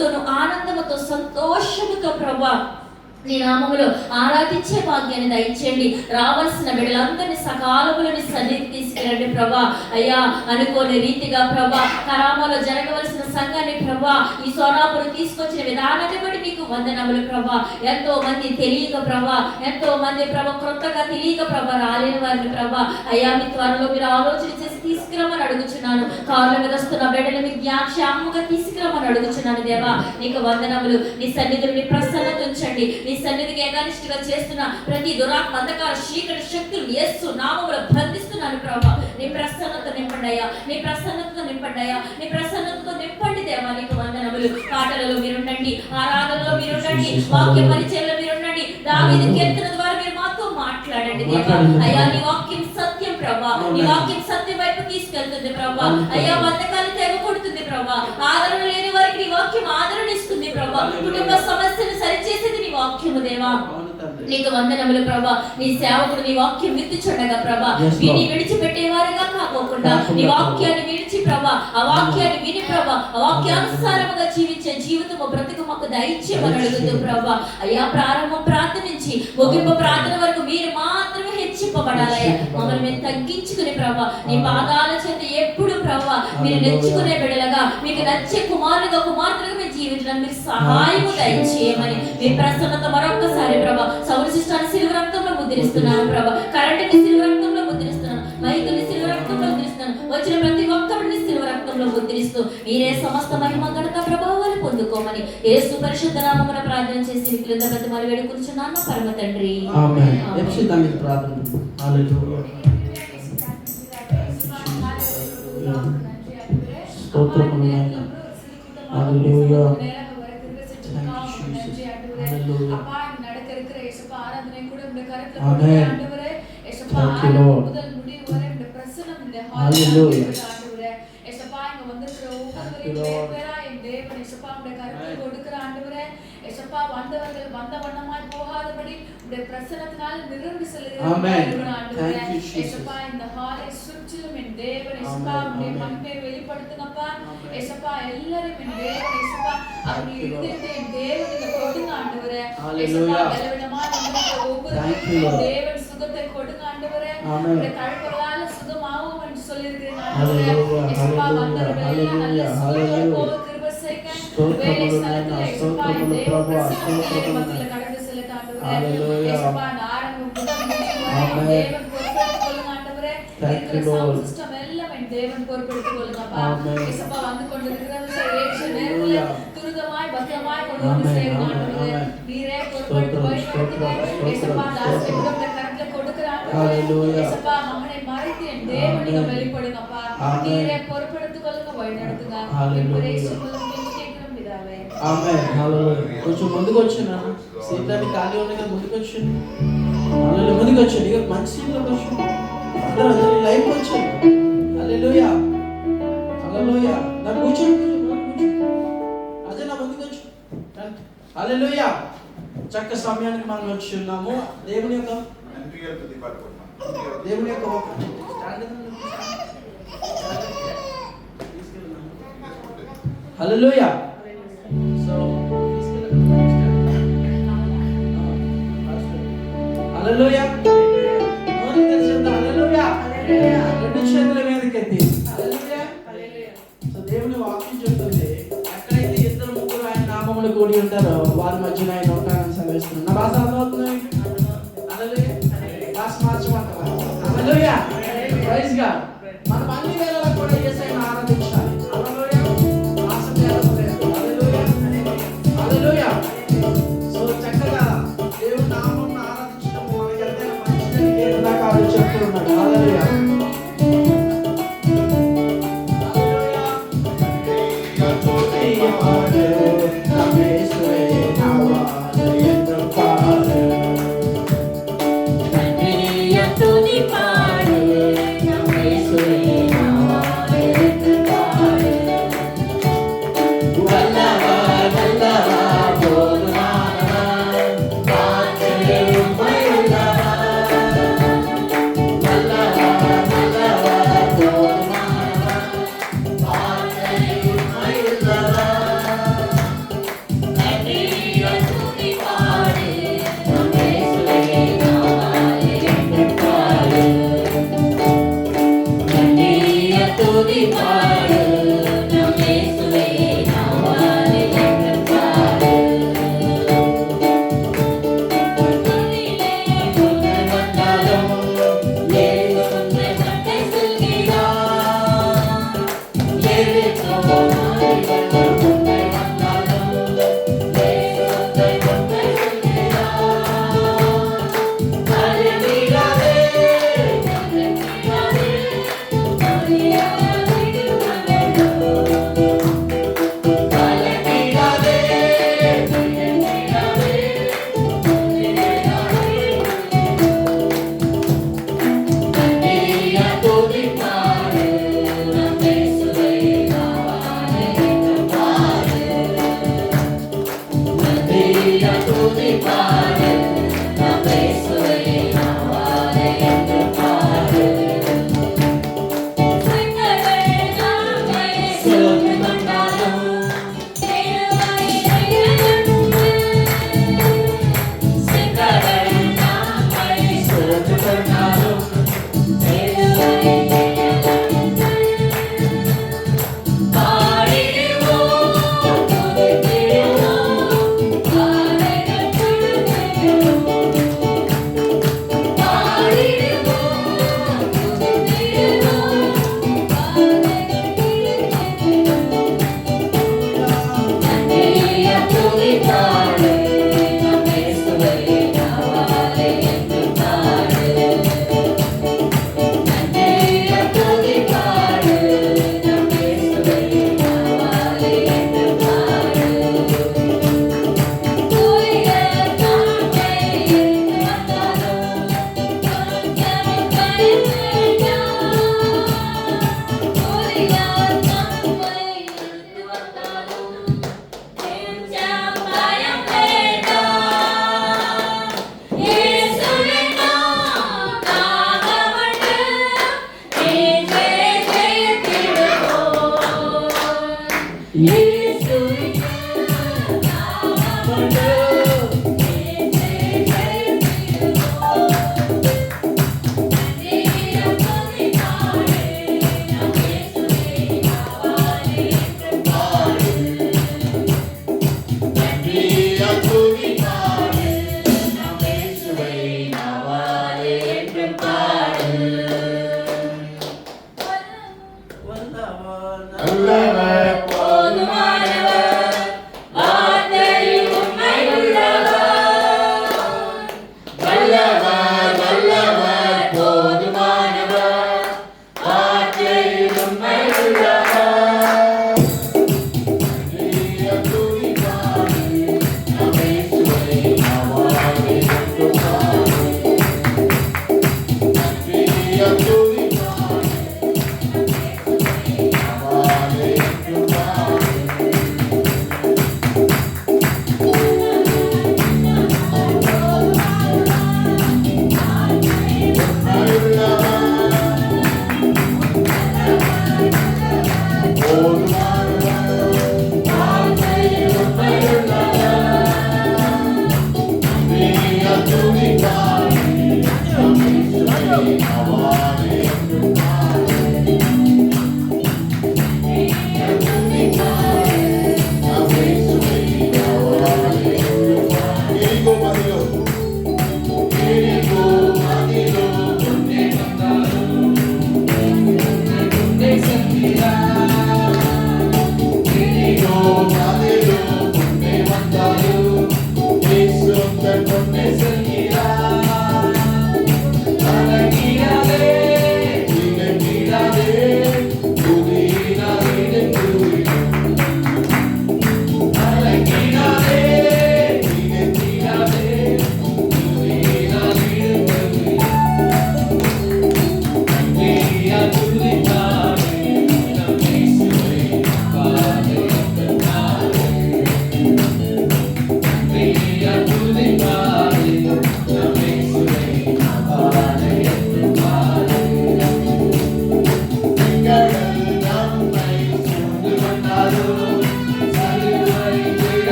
భయముతోను ఆనందముతో సంతోషముతో ప్రభా నీ నామములో ఆరాధించే భాగ్యాన్ని దయచేయండి. రావాల్సిన బిడ్డలందరినీ సకాలములని సన్నిధికి తీసుకెళ్ళండి ప్రభా. అయ్యా అనుకోని రీతిగా ప్రభా కరామాలో జరగవలసిన సంఘాన్ని ప్రభా ఈ సోనాపురం తీసుకొచ్చిన విధానాన్ని బట్టి మీకు వందనములు ప్రభా. ఎంతో మంది తెలియక ప్రభా, ఎంతో మంది ప్రభా క్రొత్తగా తెలియక ప్రభా రాలేని వారిని ప్రభా అయ్యా మీ త్వరలో మీరు ఆలోచన చేసి తీసుకురమని అడుగుచున్నాను. కాళ్ళ మీద వస్తున్న బిడ్డలు మీ జ్ఞాపకంగా తీసుకురమని అడుగుచున్నాను దేవా. నీకు వందనములు. నీ సన్నిధిలో నీ ప్రసన్నత ఉంచండి. నీ సన్నిధికి ఏకానిష్ఠగా చేస్తున్న ప్రతి దురాత్మ అంధకార చీకటి శక్తులు యేసు నామములో బంధిస్తున్నాను ప్రభా. నీ ప్రసన్నతతో నింపండి అయ్యా, నీ ప్రసన్నతతో నింపండి అయ్యా, నీ ప్రసన్నతతో నింపండి దేవా. నీకు వందనములు. పాటలలో మీరుండండి, ఆరాధనలో మీరుండండి, వాక్య పరిచయంలో మీరుండండి. దావీదు కీర్తన ద్వారా మీరు మాతో మాట్లాడండి దేవా. అయ్యా నీ వాక్యం సత్యం ప్రభా, నీ వాక్యం సత్యం వైపు తీసుకెళ్తుంది ప్రభా. అయ్యా బంధకాలు తెగకొడుతుంది ప్రభా. ఆదరణ లేని వారికి నీ వాక్యం ఆదరణ ఇస్తుంది ప్రభా. కుటుంబ సమస్యను సరిచేసేది నీ వాక్యము దేవా. నీకు వందనములు ప్రభా. నీ సేవకుడు నీ వాక్యం విత్తుచుండగా ప్రభా విని విడిచిపెట్టేవారుగా కాకోకుండా నీ వాక్యాన్ని విడిచి ప్రభా ఆ వాక్యాన్ని విని ప్రభా ఆ వాక్యానుసారముగా జీవించే జీవితము బ్రతుకు మాకు దయచేయమని అడుగుతూ ప్రభా. అయ్యా ప్రారంభం ప్రార్థన నుంచి ముగింపు ప్రార్థన వరకు మీరు మాత్రమే హెచ్చింపబడాలయ్యా. మమ్మల్ని మేము తగ్గించుకుని ప్రభా నీ పాదాల చేత ఎప్పుడు ప్రభా మీరు నెచ్చుకునే బిడ్డలుగా మీకు నచ్చే కుమారులుగా కుమార్తెలుగా మేము జీవించడానికి మీరు సహాయము దయచేయమని మీ ప్రసన్నత మరొక్కసారి ప్రభా. సౌలు సిస్టాన్ని సిలువ రక్తంలో ముద్రిస్తున్నాను ప్రభా. కరెంటుని సిలువ రక్తంలో ముద్రిస్తున్నాను, మైకుని సిలువ రక్తంలో ముద్రిస్తున్నాను, వచ్చిన ప్రతి ఒక్కరిని సిలువ రక్తంలో ముద్రిస్తూ మీరే సమస్త మహిమ ఘనత ప్రభావాలు పొందుకోమని యేసు పరిశుద్ధ నామమున ప్రార్థన చేసి మీ క్రింద బ్రతిమాలి వేడుకొనుచున్నాను పరమ తండ్రి. ఆమేన్. యెహోవా ప్రార్థన. హల్లెలూయా. స్తోత్రము నాయనా. హల్లెలూయా. தேவன் பொறுப்பெடுத்துக் கொள்ளுங்கப்பா. இயேசுப்பா வந்து கொண்டிருக்கிற துரிதமாய் பத்திரமாய் கொண்டு வந்து சேருங்க ஆண்டவரே. நீரே பொறுப்பெடுத்து வழிநடத்துங்க. இயேசுப்பா தாசனுடைய கரத்துல கொடுக்கறாங்க. இயேசுப்பா மகனை மறைத்து என் தேவன் நீங்க வெளிப்படுங்கப்பா. நீரே பொறுப்பெடுத்துக் கொள்ளுங்க, வழிநடத்துங்க. இப்படி இயேசுவின் கேட்கிறோம் பிதாவே. ఆమేన్. హల్లెలూయా. కొంచెం ముందుకు వచ్చేనా? సీట్లని ఖాళీ ఉన్నాయి కదా, ముందుకు వచ్చేయండి. హల్లెలూయా. ముందుకు వచ్చేయండి. ఇక మంచి సీట్లోకి వచ్చేయండి. అందరూ లైవ్కి వచ్చేయండి. హల్లెలూయా. హల్లెలూయా. నా కూర్చోండి. అదే నా ముందుకు వచ్చి. హల్లెలూయా. చక్క సమయానికి మనం వచ్చి ఉన్నాము. దేవుని యొక్క హల్లెలూయా. సో హల్లెలూయా. రెండు చేతుల మీదకెత్తి హల్లెలూయా. సో దేవుని వాక్యం చెప్తుంది, ఎక్కడైతే ఇద్దరు ముగ్గురు ఆయన నామములో కూడి ఉంటారో వారి మధ్యన ఆయన ఉంటారని సెలవిస్తున్నాడు. నా భాష అర్థమవుతుంది? హల్లెలూయా. భాష మార్చమంటారా? హల్లెలూయా. Praise God. మనం అన్ని వేళలా కూడా యేసయ్యను ఆరాధించాలి. హల్లెలూయా. భాష తేడా లేదు. హల్లెలూయా. హల్లెలూయా. సో చక్కగా దేవుని నామమును ఆరాధించడం మనకి ఎంతైనా మంచిదని కీర్తనకారుడు చెప్తున్నాడు. హల్లెలూయా. పాడు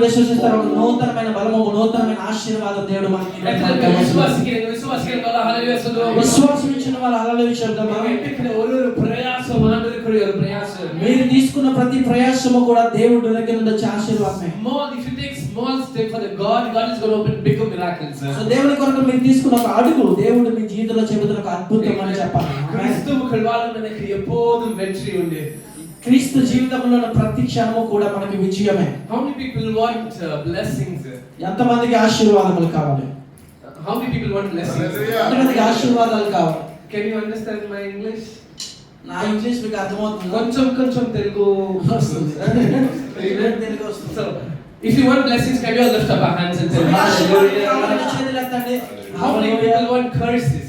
విశ్వసిస్తారో ఒక నూతనమైన బలము, నూతనమైన ఆశీర్వాదం దేవుడు మనకి విశ్వాసం ఇచ్చిన వాళ్ళు హల్లెలూయా చెప్తాం. మీరు తీసుకున్న ప్రతి ప్రయాసము కూడా దేవుడి దగ్గర నుండి వచ్చే ఆశీర్వాదమే. సో దేవుని కొరకు మీరు తీసుకున్న ఒక అడుగు దేవుడు మీ జీవితంలో చెబుతున్న ఒక అద్భుతం అని చెప్పాలి. క్రీస్తు జీవితంలో ప్రతి క్షణము కూడా మనకి విజయమే. How many people want blessings? ఎంతమందికి ఆశీర్వాదములు కావాలి? How many people want blessings? ఎంతమందికి ఆశీర్వాదాలు కావాలి? Can you understand my English? నా ఇంగ్లీష్ మీకు అర్థమవుతుంది? కొంచెం తెలుగు వస్తుంది. తెలుగు వస్తుంది. So, if you want blessings, can you all lift up our hands and say hallelujah? How many people want curses?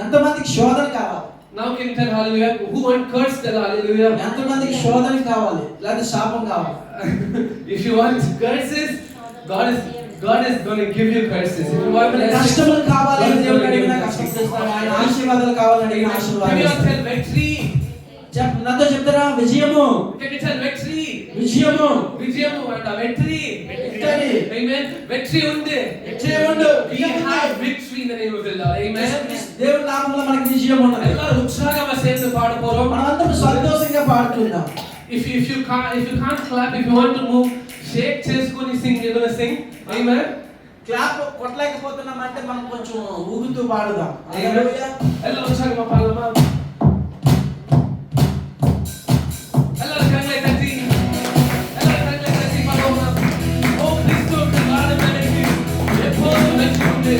ఎంతమందికి శోధన కావాలి? Now can you tell hallelujah? Who want curse, tell hallelujah. ఎంతమందికి శోధన కావాలి లేదా శాపం కావాలి? If you want curses, God is going to give you curses. If you want blessings, కష్టములు కావాలి దేవుడు అడిగిన కష్టం చేస్తాడు. ఆయన ఆశీర్వాదాలు కావాలని అడిగిన ఆశీర్వాదాలు. Can you all tell victory? నాతో చెప్తారా విజయము? Can you tell victory? Vijayamu and victory. Amen. Victory unde. We have victory in the name of the Lord. Amen. దేవుని నామములో మనకి విజయం ఉన్నది. ఎల్లరూ ఉత్సాహంగా சேர்ந்து పాడ పోறோం. మనమందరం సంతోషంగా పాడుకుందాం. If you can't clap, if you want to move, shake చేసుకొని sing, you're going to sing. Amen. Clap కొట్టలేకపోతున్నాం అంటే మనం కొంచెం ఊగుతూ పాడుదాం. హల్లెలూయా. ఎల్లరూ ఉత్సాహంగా పాడదామా? ఎల్లరూ కళ్ళే కట్టి పాడదామా? ఓ క్రీస్తు కృపను మనకి ఎప్పుడు మెచ్చుకుంటే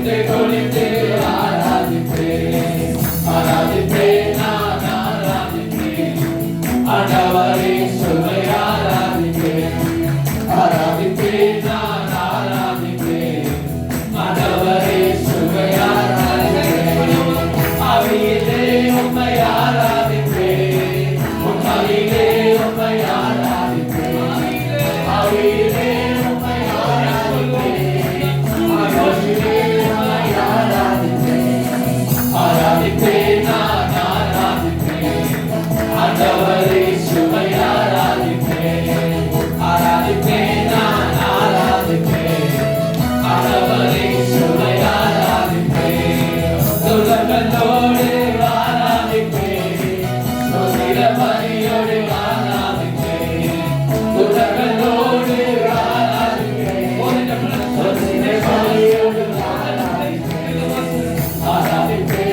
பகிர்ந்து கொண்டு ஆராதிப்பேன் ஆராதிப்பேன் நான் ஆராதிப்பேன் ஆண்டவரே சுவை ஆராதிப்பேன் ஆராதிப்பேன் நான் ஆராதிப்பேன் ஆண்டவரே சுவை ஆராதிப்பேன் அவையிலே உம்மை ஆராதிப்பேன் உம்மையிலே உம்மை ஆராதிப்பேன் அவையிலே உம்மை ஆராதிப்பேன் அவையிலே உம்மை ஆராதிப்பேன் ஆராதிப்பேன் நான் ஆராதிப்பேன் ஆண்டவரே சுவை ஆராதிப்பேன் ஆராதிப்பேன் நான் ஆராதிப்பேன் ஆண்டவரே சுவை ஆராதிப்பேன் துலகத்தோடு ஆராதிப்பேன் சுதிர பரியோடு ஆராதிப்பேன் துலகத்தோடு ஆராதிப்பேன் சுதிர பரியோடு ஆராதிப்பேன் ஆராதிப்பேன்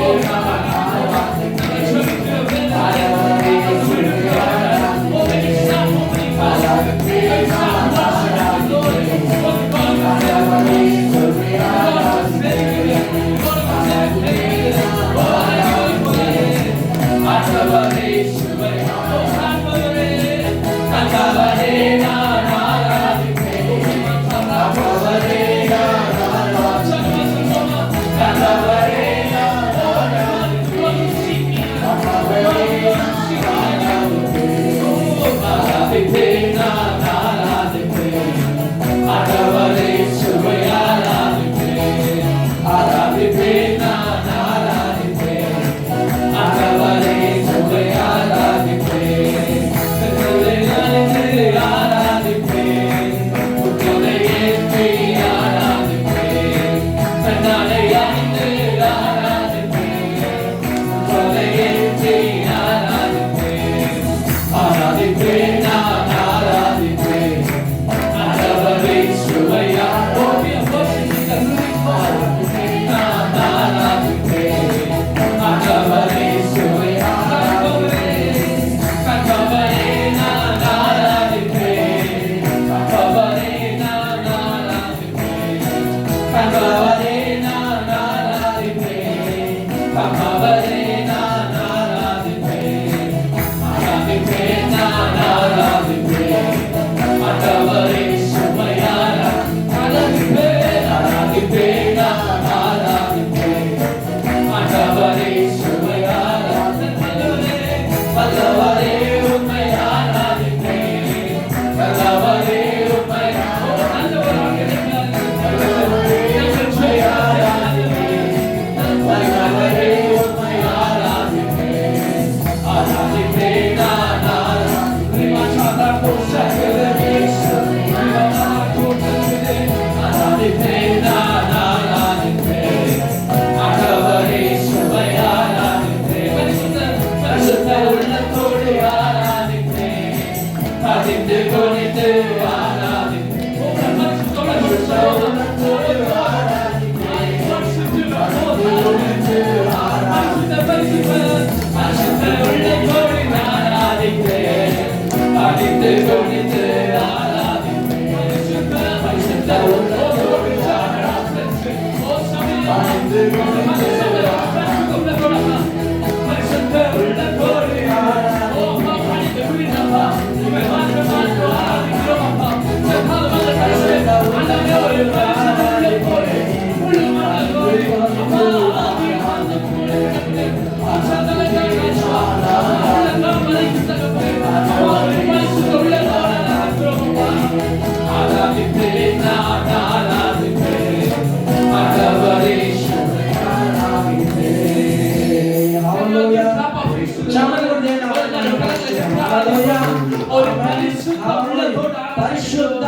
పరిశుద్ధ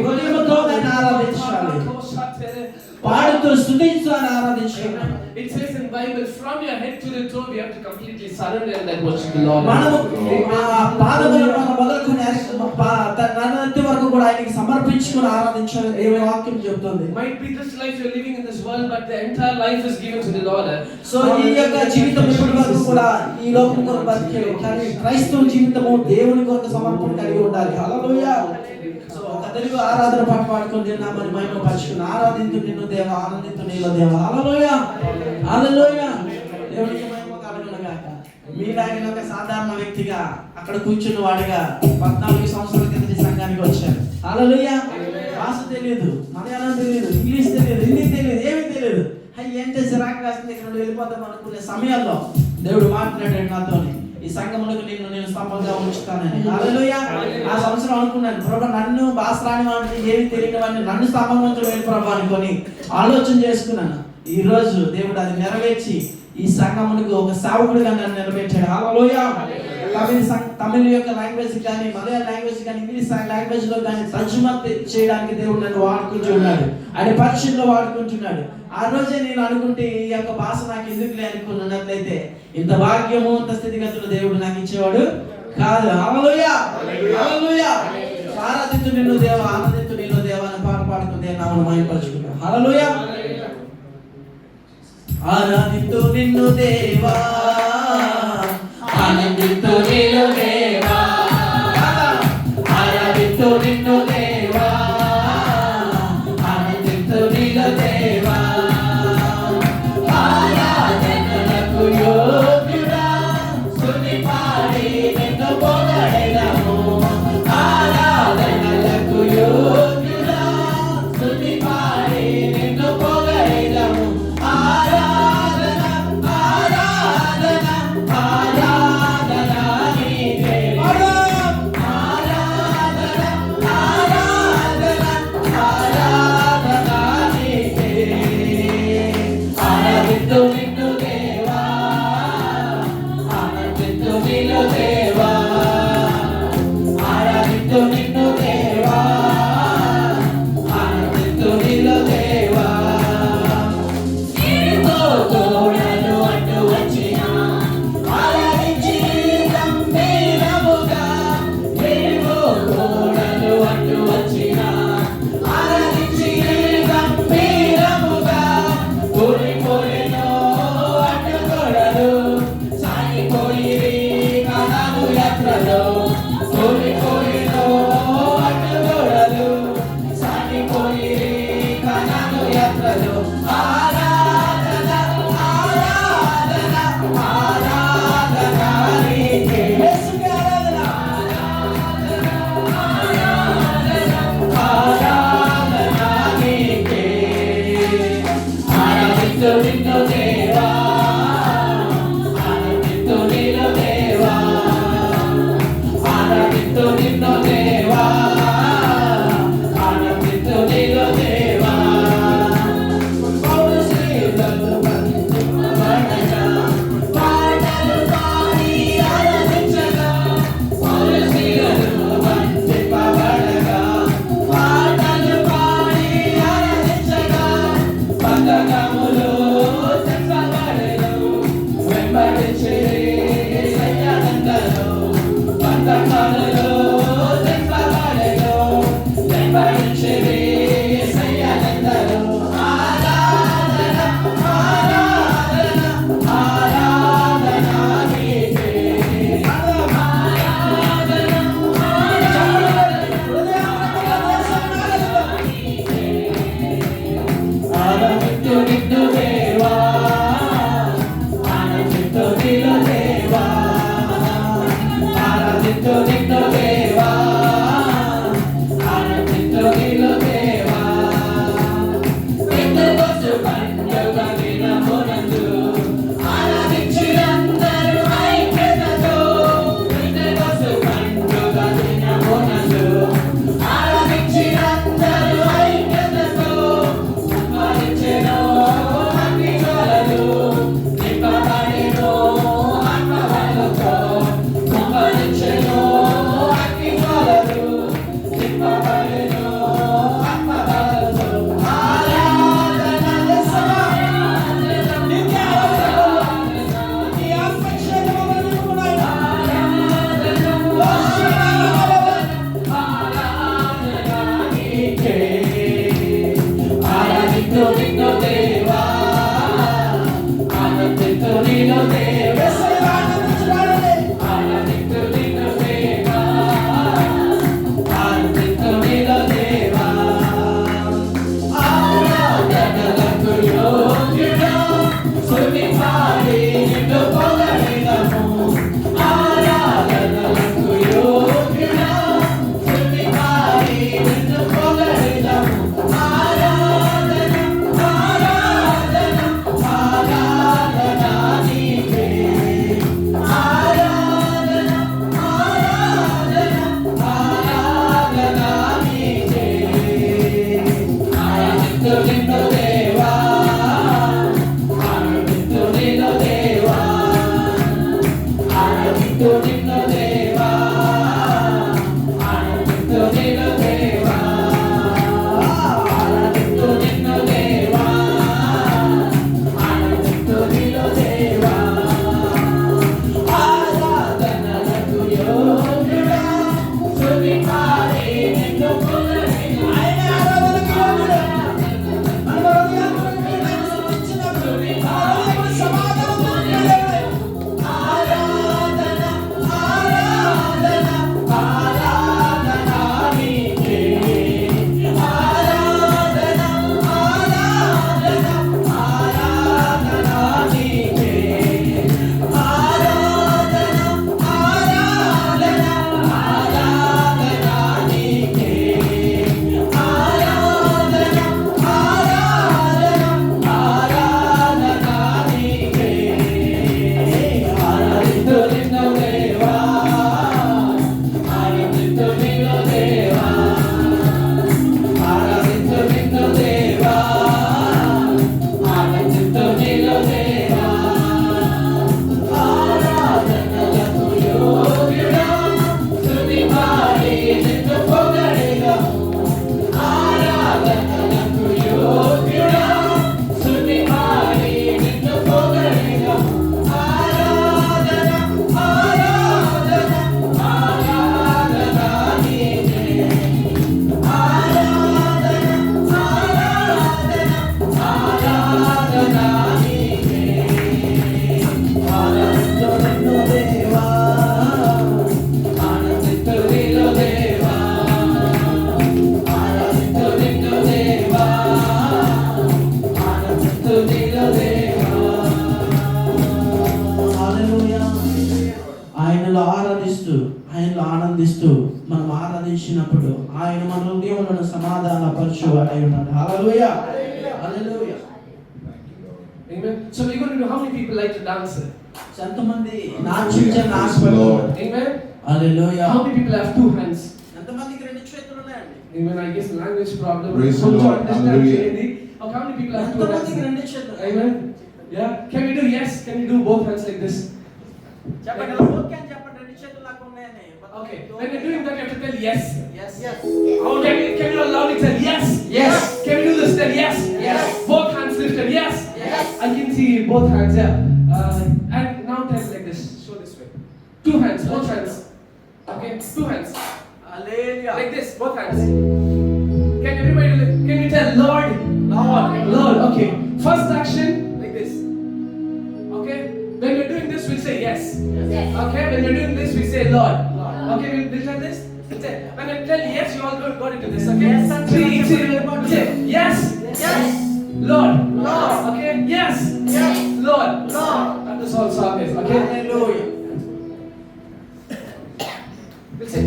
హృదయముతో దాన్ని ఆరాధించాలి. పాడుతూ స్తుతించు అని ఆరాధించాలి. It says in Bible, from your head to the toe, we have to completely surrender and then worship the Lord. మనము పాదముల మొదలుకొని నన్నటి వరకు కూడా ఆయనకి సమర్పించుకొని ఆరాధించాలి. ఏ వాక్యం చెప్తుంది. Might be this life you're living in this world, but the entire life is given to the Lord. So ఈ యొక్క జీవితం ఇప్పటి వరకు కూడా ఈ లోకం కొరకు బతికే కానీ క్రైస్తవ జీవితము దేవుని కొరకు సమర్పణ కలిగి ఉండాలి. హల్లెలూయా. సో ఒక తెలుగు ఆరాధన పాట పాడుకొని దేని నామమును మహిమపరచుకుని ఆరాధింతు నిన్ను దేవా, ఆనందింతు నీలో దేవా. హల్లెలూయా, హల్లెలూయా. దేవునికి మహిమ కలుగును గాక. మీలాగిన ఒక సాధారణ వ్యక్తిగా అక్కడ కూర్చున్న వాడిగా 14 సంవత్సరాల కింద సంఘానికి వచ్చాను. హల్లెలూయా. భాష తెలియదు, మలయాళం తెలియదు, ఇంగ్లీష్ తెలియదు, హిందీ తెలియదు, ఏమీ తెలియదు. ఏంటంటే సిరాకు రాస్తుంది, ఇక్కడ నుండి వెళ్ళిపోతాం అనుకునే సమయాల్లో దేవుడు మాట్లాడాడు నాతోని, ఈ సంఘములకు నేను స్తంభంగా ఉంచుతానని. హల్లెలూయా. ఆ సంవత్సరం అనుకున్నాను, ప్రభు నన్ను భాష రాని వాడిని, ఏమి తెలియని వాడిని నన్ను స్తంభం ఉంచడం ప్రభు అనుకొని ఆలోచన చేసుకున్నాను. ఈ రోజు దేవుడు అది నెరవేర్చి ఈ సంఘములకు ఒక సేవకుడిగా నన్ను నిలబెట్టాడు. హల్లెలూయా. తమిళ యొక్క లాంగ్వేజ్ కానీ, మలయాళ లాంగ్వేజ్ కానీ, ఇంగ్లీష్ లాంగ్వేజ్ లో కానీ తర్జుమా చేయడానికి దేవుడు నన్ను వాడుకుంటున్నాడు. ఆయన పరిచయంలో వాడుకుంటున్నాడు. ఆ రోజే నేను అనుకుంటే ఈ యొక్క భాష నాకు ఎందుకులే అనుకున్నట్లయితే ఇంత భాగ్యము, ఇంత స్థితిగతులు దేవుడు నాకు ఇచ్చేవాడు కాదు. హల్లెలూయా, హల్లెలూయా. ఆరాధించు నిన్ను దేవా, ఆనందించు నీలో దేవా అని పాట పాడుకుంటే నామమును మహిమపరచుకుంటాను. హల్లెలూయా. ఆరాధించు నిన్ను దేవా, ఆనందించు నీలో దేవా, ఆరాధించు నిన్ను దేవా, ఆనందించు నీలో దేవా. ఆరాధనలకు యోగ్యుడా, స్తుతి పాడి నిన్ను పొగడెదము. ఆరాధనలకు యోగ్యుడా, స్తుతి పాడి నిన్ను పొగడెదము. ఆరాధన ఆరాధన ఆరాధన నీకే. ఆరాధన ఆరాధన ఆరాధన నీకే. ఆరాధించు నిన్ను దేవా, ఆనందించు నీలో దేవా, ఆరాధించు నిన్ను దేవా, ఆనందించు నీలో దేవా. నీతో తోడను అంటూ వచ్చిన ఆరాధించి గంభీరముగా, నీతో తోడను అంటూ వచ్చిన ఆరాధించి గంభీరముగా. కూలిపోయినో అడ్డుగోడలు, సాగిపోయిరి కనాను యాత్రలో. కూలిపోయినో అడ్డుగోడలు, సాగిపోయిరి కనాను యాత్రలో. ఆరాధన ఆరాధన ఆరాధన నీకే. యేసుకి ఆరాధన ఆరాధన నీకే. ఆరాధించు నిన్ను దేవా, ఆనందించు నీలో దేవా, ఆరాధించు నిన్ను దేవా, ఆనందించు నీలో దేవా. పౌలు శ్రీలను బంధింపబడగా, పాటలు పాడి ఆరాధించగా. పౌలు శ్రీలను బంధింపబడగా, పాటలు పాడి ఆరాధించగా. బంధకములు తెంపబడెను, వెంబడించిరి యేసయ్యనందను. బంధకములు తెంపబడెను, వెంబడించిరి యేసయ్యనందను. ఆరాధన ఆరాధన ఆరాధన నీకే. ఆరాధించు నిన్ను దేవా, ఆనందించు నీలో దేవా, ఆరాధించు నిన్ను దేవా, ఆనందించు నీలో దేవా. పెద్దకొచ్చు పండుగ దినమునందు ఆరాధించి అందరూ ఐక్యతతో. పెద్దకొచ్చు పండుగ దినమునందు ఆరాధించి అందరూ ఐక్యతతో. సంపాదించెను అగ్ని జ్వాలలు, నింపబడెను ఆత్మబలముతో. సంపాదించెను అగ్ని జ్వాలలు, నింపబడెను ఆత్మబలముతో. ఆరాధన యేసయ్యా, నీకే ఆరాధన. నీ ఆత్మక్షేమములు నింపుకున్నాయి. ఆరాధన నీకే. ఆరాధించు నిన్ను దేవా, ఆనందించు నీలో దేవా, ఆనందించు నిన్ను దేవా, ఆనందించు నీలో దేవా. స్తుతిలో దేవా. హల్లెలూయా. ఆయనలో ఆరాధిస్తూ ఆయనలో ఆనందిస్తూ మనం ఆరాధించినప్పుడు ఆయన మన హృదయంలో సమాధాన పరచువాడై ఉన్నాడు. హల్లెలూయా. హల్లెలూయా. Amen. So we're going to know how many people like to dance. ఎంతమంది నాట్యించని ఆశపడతారు? Amen. Hallelujah. How many people have 2 hands? ఎంతమందికి రెండు చేతులు ఉన్నాయండి? Amen. I guess language problem. Praise the Don't Lord. understand Hallelujah. Hindi. How many people have 2 ఎంతమందికి hands? రెండు చేతులు? Amen. Yeah. Can we do yes? Can we do both hands like this? చెప్పండి. Okay అని చెప్పండి. రెండు చేతులు నాకు ఉన్నాయని. Okay. When we're doing that, you have to tell yes. yes yes How can you loudly tell yes? Yes. Can we do this? Tell yes. Yes. Both hands lifted. Yes. Yes. I can see both hands. Yeah. And now tell like this. Show this way. 2 hands. Both hands. Okay. 2 hands. Hallelujah. Like this. Both hands. Can everybody? Can you tell Lord? Lord. Lord. Okay. First action like this. Okay. When we're doing this, we'll say yes. Okay. When we're doing this, we say Lord. Okay. We'll tell this. When I tell yes, you all got into this. Okay. Yes, and 3, yes, 2, say yes. Yes. Lord. Lord. Okay. Yes. Yes. Lord. Lord. That is all song is. Okay. Hallelujah. We'll say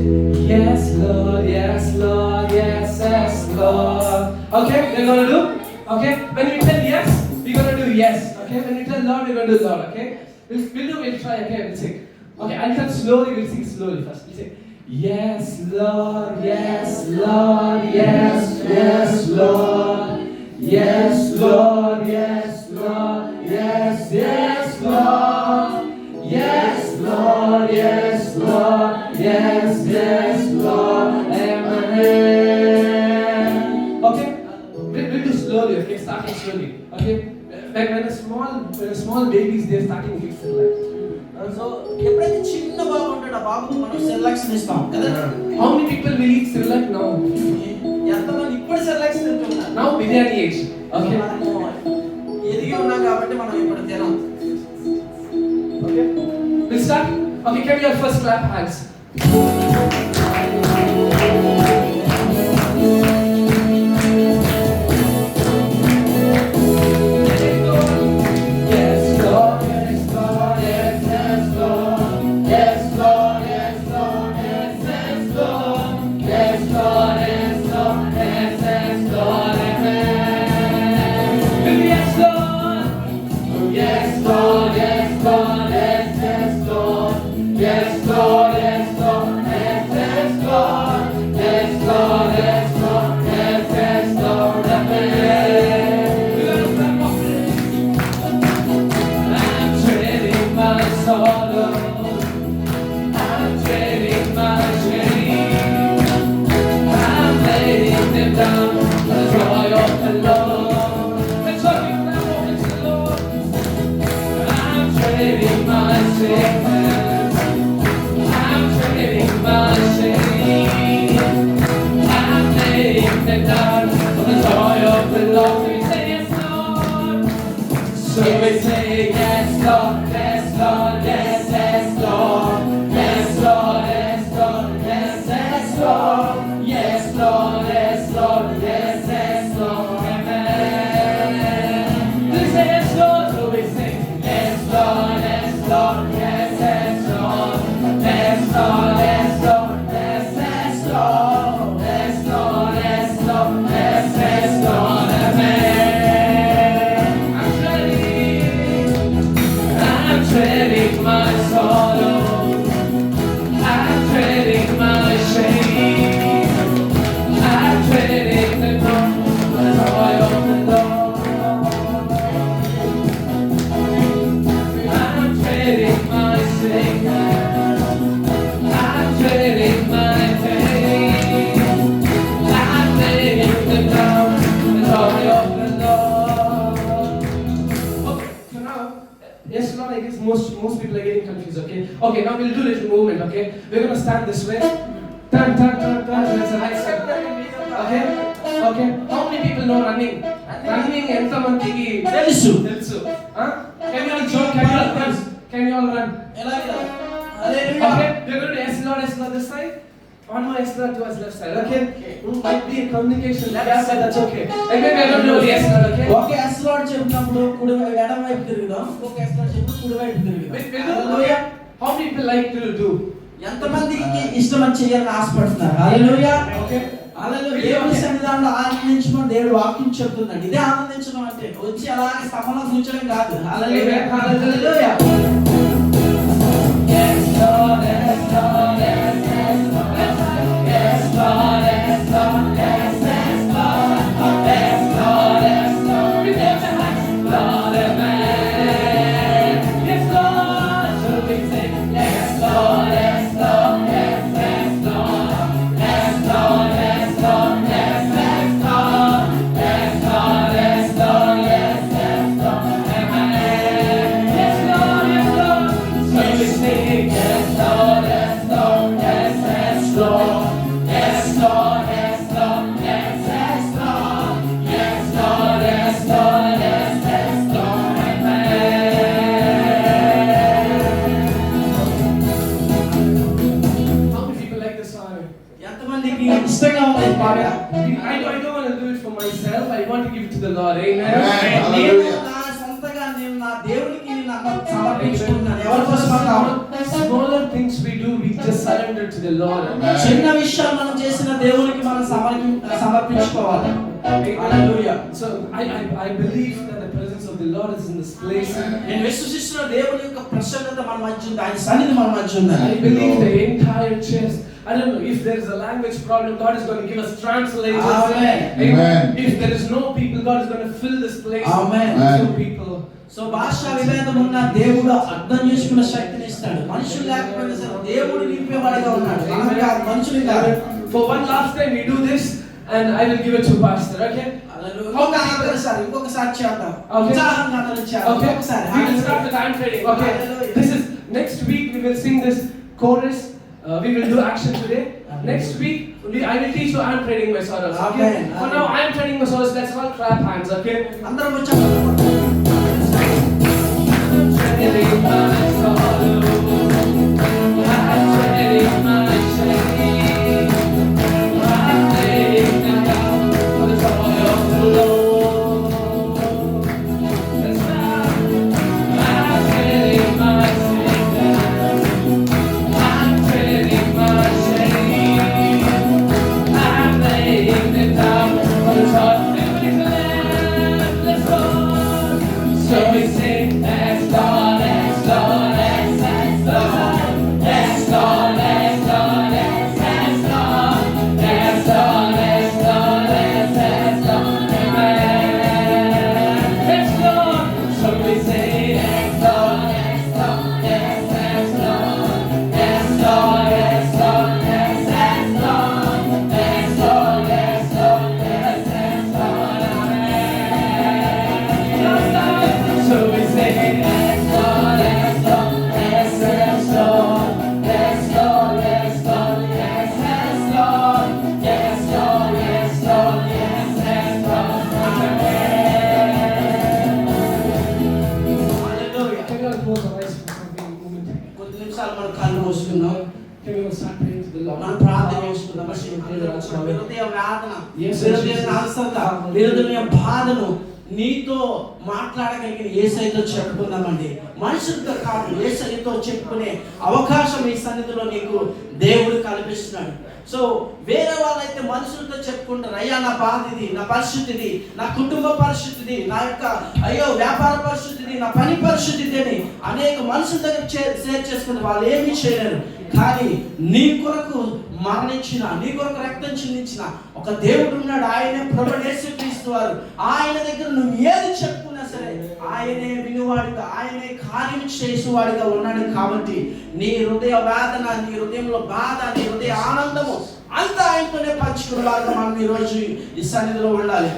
yes, Lord. Yes, Lord. Yes, yes, Lord. Okay. We're gonna do. Okay. When we tell yes, we're gonna do yes. Okay. When we tell Lord, we're gonna do Lord. Okay. We'll try. Okay. We'll sing. Okay. I'll tell slowly. We'll sing slowly first. We'll say yes, Lord. Yes, Lord. Yes, yes, Lord. Yes, Lord. Yes, Lord. Yes, yes, Lord. Yes, Lord. Yes, Lord. Yes, yes, Lord. Amen. Okay. We'll do slowly. Okay. Starting slowly. Okay. When a small babies, they're starting to feel like. So ఎప్పుడైతే చిన్న బాబు ఉంటాడో ఆ బాబుకు మనం selection ఇస్తాం కదా. How many people will eat Cerelac now? ఎంతమంది ఇప్పుడు సెలక్షన్ తింటున్నారు? Now biryani age. Okay. మనము ఎదిగి ఉన్నాం కాబట్టి మనం ఇప్పుడు తినాం. Okay. We'll start. Okay. Can we have first clap hands? Yes, Lord. Yes, Lord. Yes, yes, Lord. Yes, Lord. Yes, Lord. Yes, yes, Lord. Yes, Lord. Yes, Lord. Yes, yes, Lord. Amen. Yes, Lord. Yes, Lord. Yes, Lord. Yes, yes, Lord. Yes, Lord. Yes, Lord. Yes, yes, Lord. Yes, Lord. Yes, Lord. Yes, yes, Lord. Amen. I'm trading my sorrow. I'm trading my shame. I'm laying them down for the joy of the Lord. Let's talk about what the Lord. I'm trading my sickness. I'm trading my shame. I'm laying them down for the joy of the Lord. We say yes, Lord. So we say yes, Lord, yes, Lord, yes, yes, Lord, yes, Lord, yes, Lord, yes, yes, Lord, yes, Lord, yes, Lord, yes, yes, Lord, amen. We say yes, Lord, so we say yes, Lord, yes, Lord, yes, yes, Lord, yes, Lord, yes, Lord, yes, yes, Lord, yes, Lord, yes, Lord, yes, yes, Lord, amen. I'm treading my sorrow. I'm treading my shame. I'm treading the joy of the Lord. I'm treading my sickness. I'm treading my pain. I'm laying them down the joy of the Lord. Okay, so now, yes, Lord, I guess most people are getting confused, okay? Okay, now we'll do a little movement, okay? We're gonna stand this way. Turn, turn, turn, turn, that's a right side. Okay? Okay. How many people know running? Running ఎంతమందికి తెలుసు. తెలుసు? Huh? Can you all jump? Can you all run? ఎలాగా? హల్లెలూయా. Okay, we're going to yes, Lord this side. One more yes, Lord towards left side, okay? Might be a communication gap, but that's okay. And then we're going to do yes, Lord, okay? Okay yes Lord చెప్పినప్పుడు కుడి వైపు ఎడమ వైపు తిరుగుదాం. ఇంకొక expression చెప్పు కుడి వైపు తిరుగుదాం. Hallelujah. How many people like to do? ఎంతమందికి ఇష్టం చేయాలని ఆశపడుతున్నారు? హల్లెలూయా. Okay. హల్లెలూయా. దేవుని సన్నిధానంలో ఆనందించమని దేవుడు వాక్యం చెప్తున్నాడు. ఇదే ఆనందించడం అంటే వచ్చి అలాగే స్తంభంలో కూర్చోడం కాదు. హల్లెలూయా. హల్లెలూయా. Yes, Lord, yes, Lord, yes, yes, Lord, yes, Lord, yes, Lord, yes, yes, Lord, yes, Lord, yes, Lord, Lord, amen. Yes, Lord, so we sing, yes, Lord, yes, Lord, yes, yes, Lord, yes, Lord, yes, Lord, yes, yes, Lord, yes, Lord, yes, Lord, yes, yes, Lord, amen. Yes, Lord, yes, Lord, so we sing, yes, Lord, yes, Lord, yes, yes, Lord, yes, Lord, yes, Lord, yes, yes, Lord, yes, Lord, yes, Lord, yes, yes, Lord, amen. How many people like this song? ఎంతమందికి ఇష్టంగా ఉంది ఈ పాట? I don't want to do it for myself. I want to give it to the Lord. Amen. Amen. నేను Hallelujah. నా సొంతగా నేను నా దేవునికి సమర్పించుకుంటున్నాను. ఎవరి కోసం అంటాం? Smaller things we do, we just surrender to the Lord. చిన్న విషయాలు మనం చేసిన దేవునికి మనం సమర్పించుకోవాలి. హల్లెలూయా. So I believe that the presence of the Lord is in this place. నేను విశ్వసిస్తున్న దేవుని యొక్క ప్రసన్నత మన మధ్య ఉంది. ఆయన సన్నిధి మన మధ్య ఉంది. I believe the entire church. I don't know if there is a language problem, God is going to give us translators. Amen. Amen. If there is no people, God is going to fill this place Amen. with people. So భాషా విభేదం ఉన్న దేవుడు అర్థం చేసుకునే శక్తిని ఇస్తాడు. మనుషులు లేకపోయినా సరే దేవుడు నింపేవాడిగా ఉన్నాడు. మనం కాదు, మనుషులు కాదు. For one last time we do this and I will give it to pastor, okay? ఇంకొకసారి చేద్దాం. Okay. ఉత్సాహంగా అందరం చేద్దాం. Okay. ఇంకొకసారి. We will start with hand trading. Okay. Hallelujah. This is next week we will sing this chorus. We will do action today. Hallelujah. Next week I will teach you I am trading my sorrows. Okay. Amen. For now I am trading my sorrows. Let's all clap hands. Okay. అందరం వచ్చాము. Trading my sorrow. I'm trading my shame. I'm laying them down for the joy of the Lord. Let's start. I'm trading my sickness. I'm trading my shame. I'm laying them down for the joy. Everybody's alive. Let's go. So we sing, yes, Lord, yes, Lord, yes, yes, Lord. Yes, Lord, yes, Lord, yes, yes, Lord. Yes, Lord, yes, Lord, yes, yes, Lord. Amen. Yes, Lord. So we sing, yes, Lord, yes, Lord, yes, yes, Lord. Yes, Lord, yes, Lord, yes, yes, Lord. Yes, Lord, yes, Lord, yes, yes, Lord. Amen. So we say, yes, Lord, yes, Lord, yes, yes, Lord. Yes, Lord, yes, Lord, yes, yes, Lord. Yes, Lord, yes, Lord, yes, yes, Lord. Hallelujah. Can you all close our eyes for a moment? కొద్ది నిమిషాలు మనం కళ్ళు మూసుకుందాం. Can we all start praying to the Lord? మనం ప్రార్థన చేసుకుందాం. హృదయ వేదన, హృదయ అవసరత, హృదయ బాధను నీతో మాట్లాడగలిగిన యేసయ్యతో చెప్పుకుందామండి. మనుషులతో కాదు, యేసయ్యతో చెప్పుకునే అవకాశం ఈ సన్నిధిలో నీకు దేవుడు కల్పిస్తున్నాడు. సో వేరే వాళ్ళైతే మనుషులతో చెప్పుకుంటారు, అయ్యా నా బాధ ఇది, నా పరిస్థితి, నా కుటుంబ పరిస్థితి, నా యొక్క వ్యాపార పరిస్థితి, నా పని పరిస్థితి అని అనేక మనుషుల దగ్గర షేర్ చేసుకుంటారు. వాళ్ళు ఏమీ చేయలేరు. కానీ నీ కొరకు మరణించిన, నీ కొరకు రక్తం చిందించిన ఒక దేవుడు ఉన్నాడు. ఆయనే ప్రభువు యేసుక్రీస్తు వారు. ఆయన దగ్గర నువ్వు ఏది చెప్పుకున్నా సరే ఆయనే వినువాడిగా, ఆయనే కార్యం చేసేవాడిగా ఉన్నాడు. కాబట్టి నీ హృదయ వేదన, నీ హృదయంలో బాధ, నీ హృదయ ఆనందము అంతా ఆయనతోనే పంచుకునేలాగా మనం ఈ రోజు ఈ సన్నిధిలో ఉండాలి.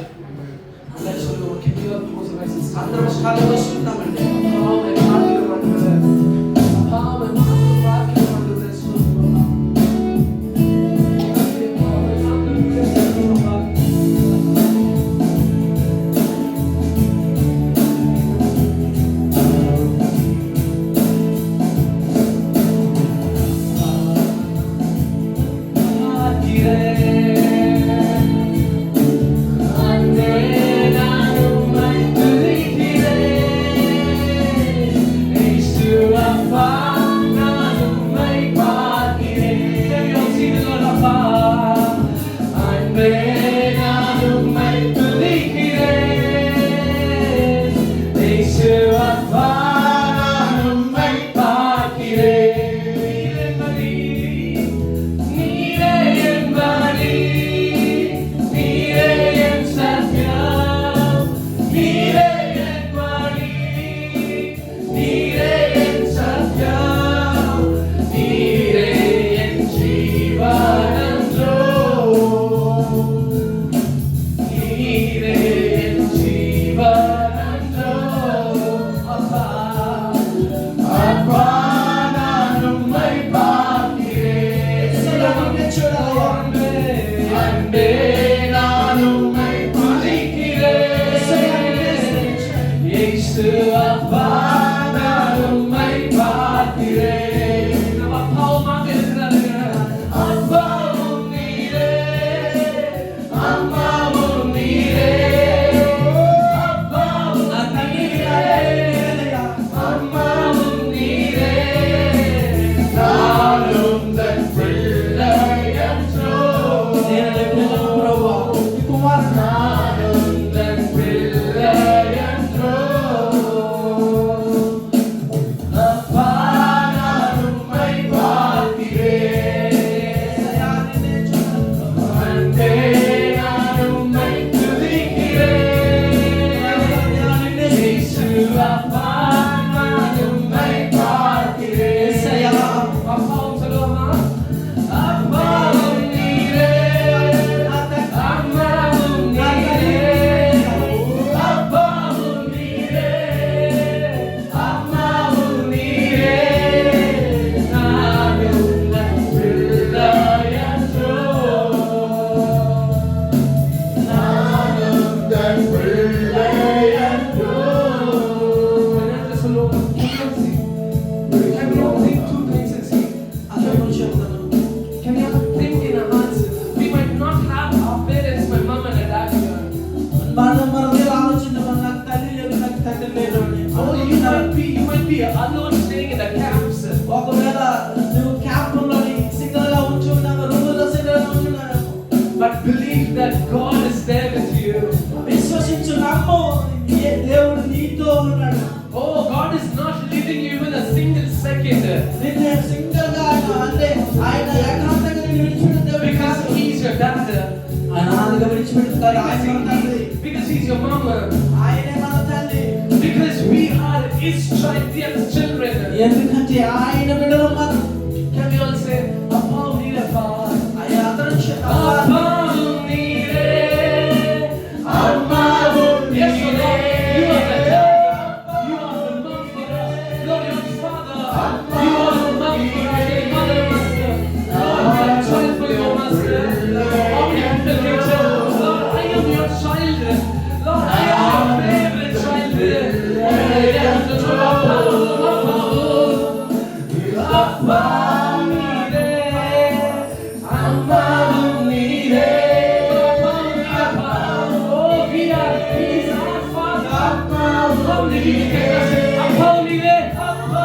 Can you all close our eyes? అందరం కళ్ళు మూసుకుందామండి. Ande na umay tuloy இயேசு அப்பா நான் உம்மை பார்க்கிறேன். நம்ம அப்பாவுமாக இருக்கிறாருங்க. அப்பாவும் நீரே, அம்மாவும் நீரே, அப்பாவும் நீரே, அம்மாவும் நீரே, நான் உந்தன் பிள்ளை என்றோ. నేను నీ పిల్లలను ప్రభువా, నీ కుమారుడు. நான் உந்தன் பிள்ளை என்றோ. அப்பா நான் உம்மை பார்க்கிறேன். அன்பே நான் உம்மை துதிக்கிறேன். இயேசு அப்பா நான் உம்மை பார்க்கிறேன். அப்பாவும் சொல்லுவோமா? அப்பாவும் நீரே, அம்மாவும் நீரே, அப்பாவும் நீரே, அம்மாவும் நீரே, நான் உந்தன் பிள்ளை என்றோ. நான் உந்தன் பிள்ளை என்றோ. என்ன சொல்லுவோம்? Can we all think two things and see? అందరూ చెప్తాను. Can we all think in our hearts? We might not have our parents, my mom and dad here. మనం మీద ఆలోచించాం, నాకు తల్లి లేదు, నాకు తండ్రి లేడు అని. Oh, you might be alone staying in the camps. ఒకవేళ నువ్వు క్యాంపుల్లోని సింగల్ గా ఉంచి ఉన్నావు, రూముల్లో సింగల్ గా ఉంచి ఉన్నావు. But believe that God is there with you. విశ్వసించు, నమ్ము, దేవుడు నీతో ఉన్నాడు. Oh, God is not leaving you even a single second. నిన్ను సింగల్ గా అంటే ఆయన ఏకాంతంగా నిన్ను విడిచిపెట్టిన దేవుడు Because కాదు. He's your dad. ఆయన ఆదిగా విడిచిపెట్టుతారు. ఆయన మన తండ్రి, Because He's your mama. ఆయనే మన తండ్రి. Because we are His child, we are His children. ఎందుకంటే ఆయన బిడ్డలు మనం. Can we all say, Appa Neera Pa? ఆయన అందరూ Appa Neera, Amma Neera. Yes, Lord, you are the dad. You are the mom for us. Lord, you are the father. You are the mom for us, the mother, master. Lord, we are child for your master. How many people can tell, Lord, I am your child. Lord, I am your favorite child. Appa Neera, Amma Neera. Oh, we are He's our Father. Appa Neera, Appa Neera, Appa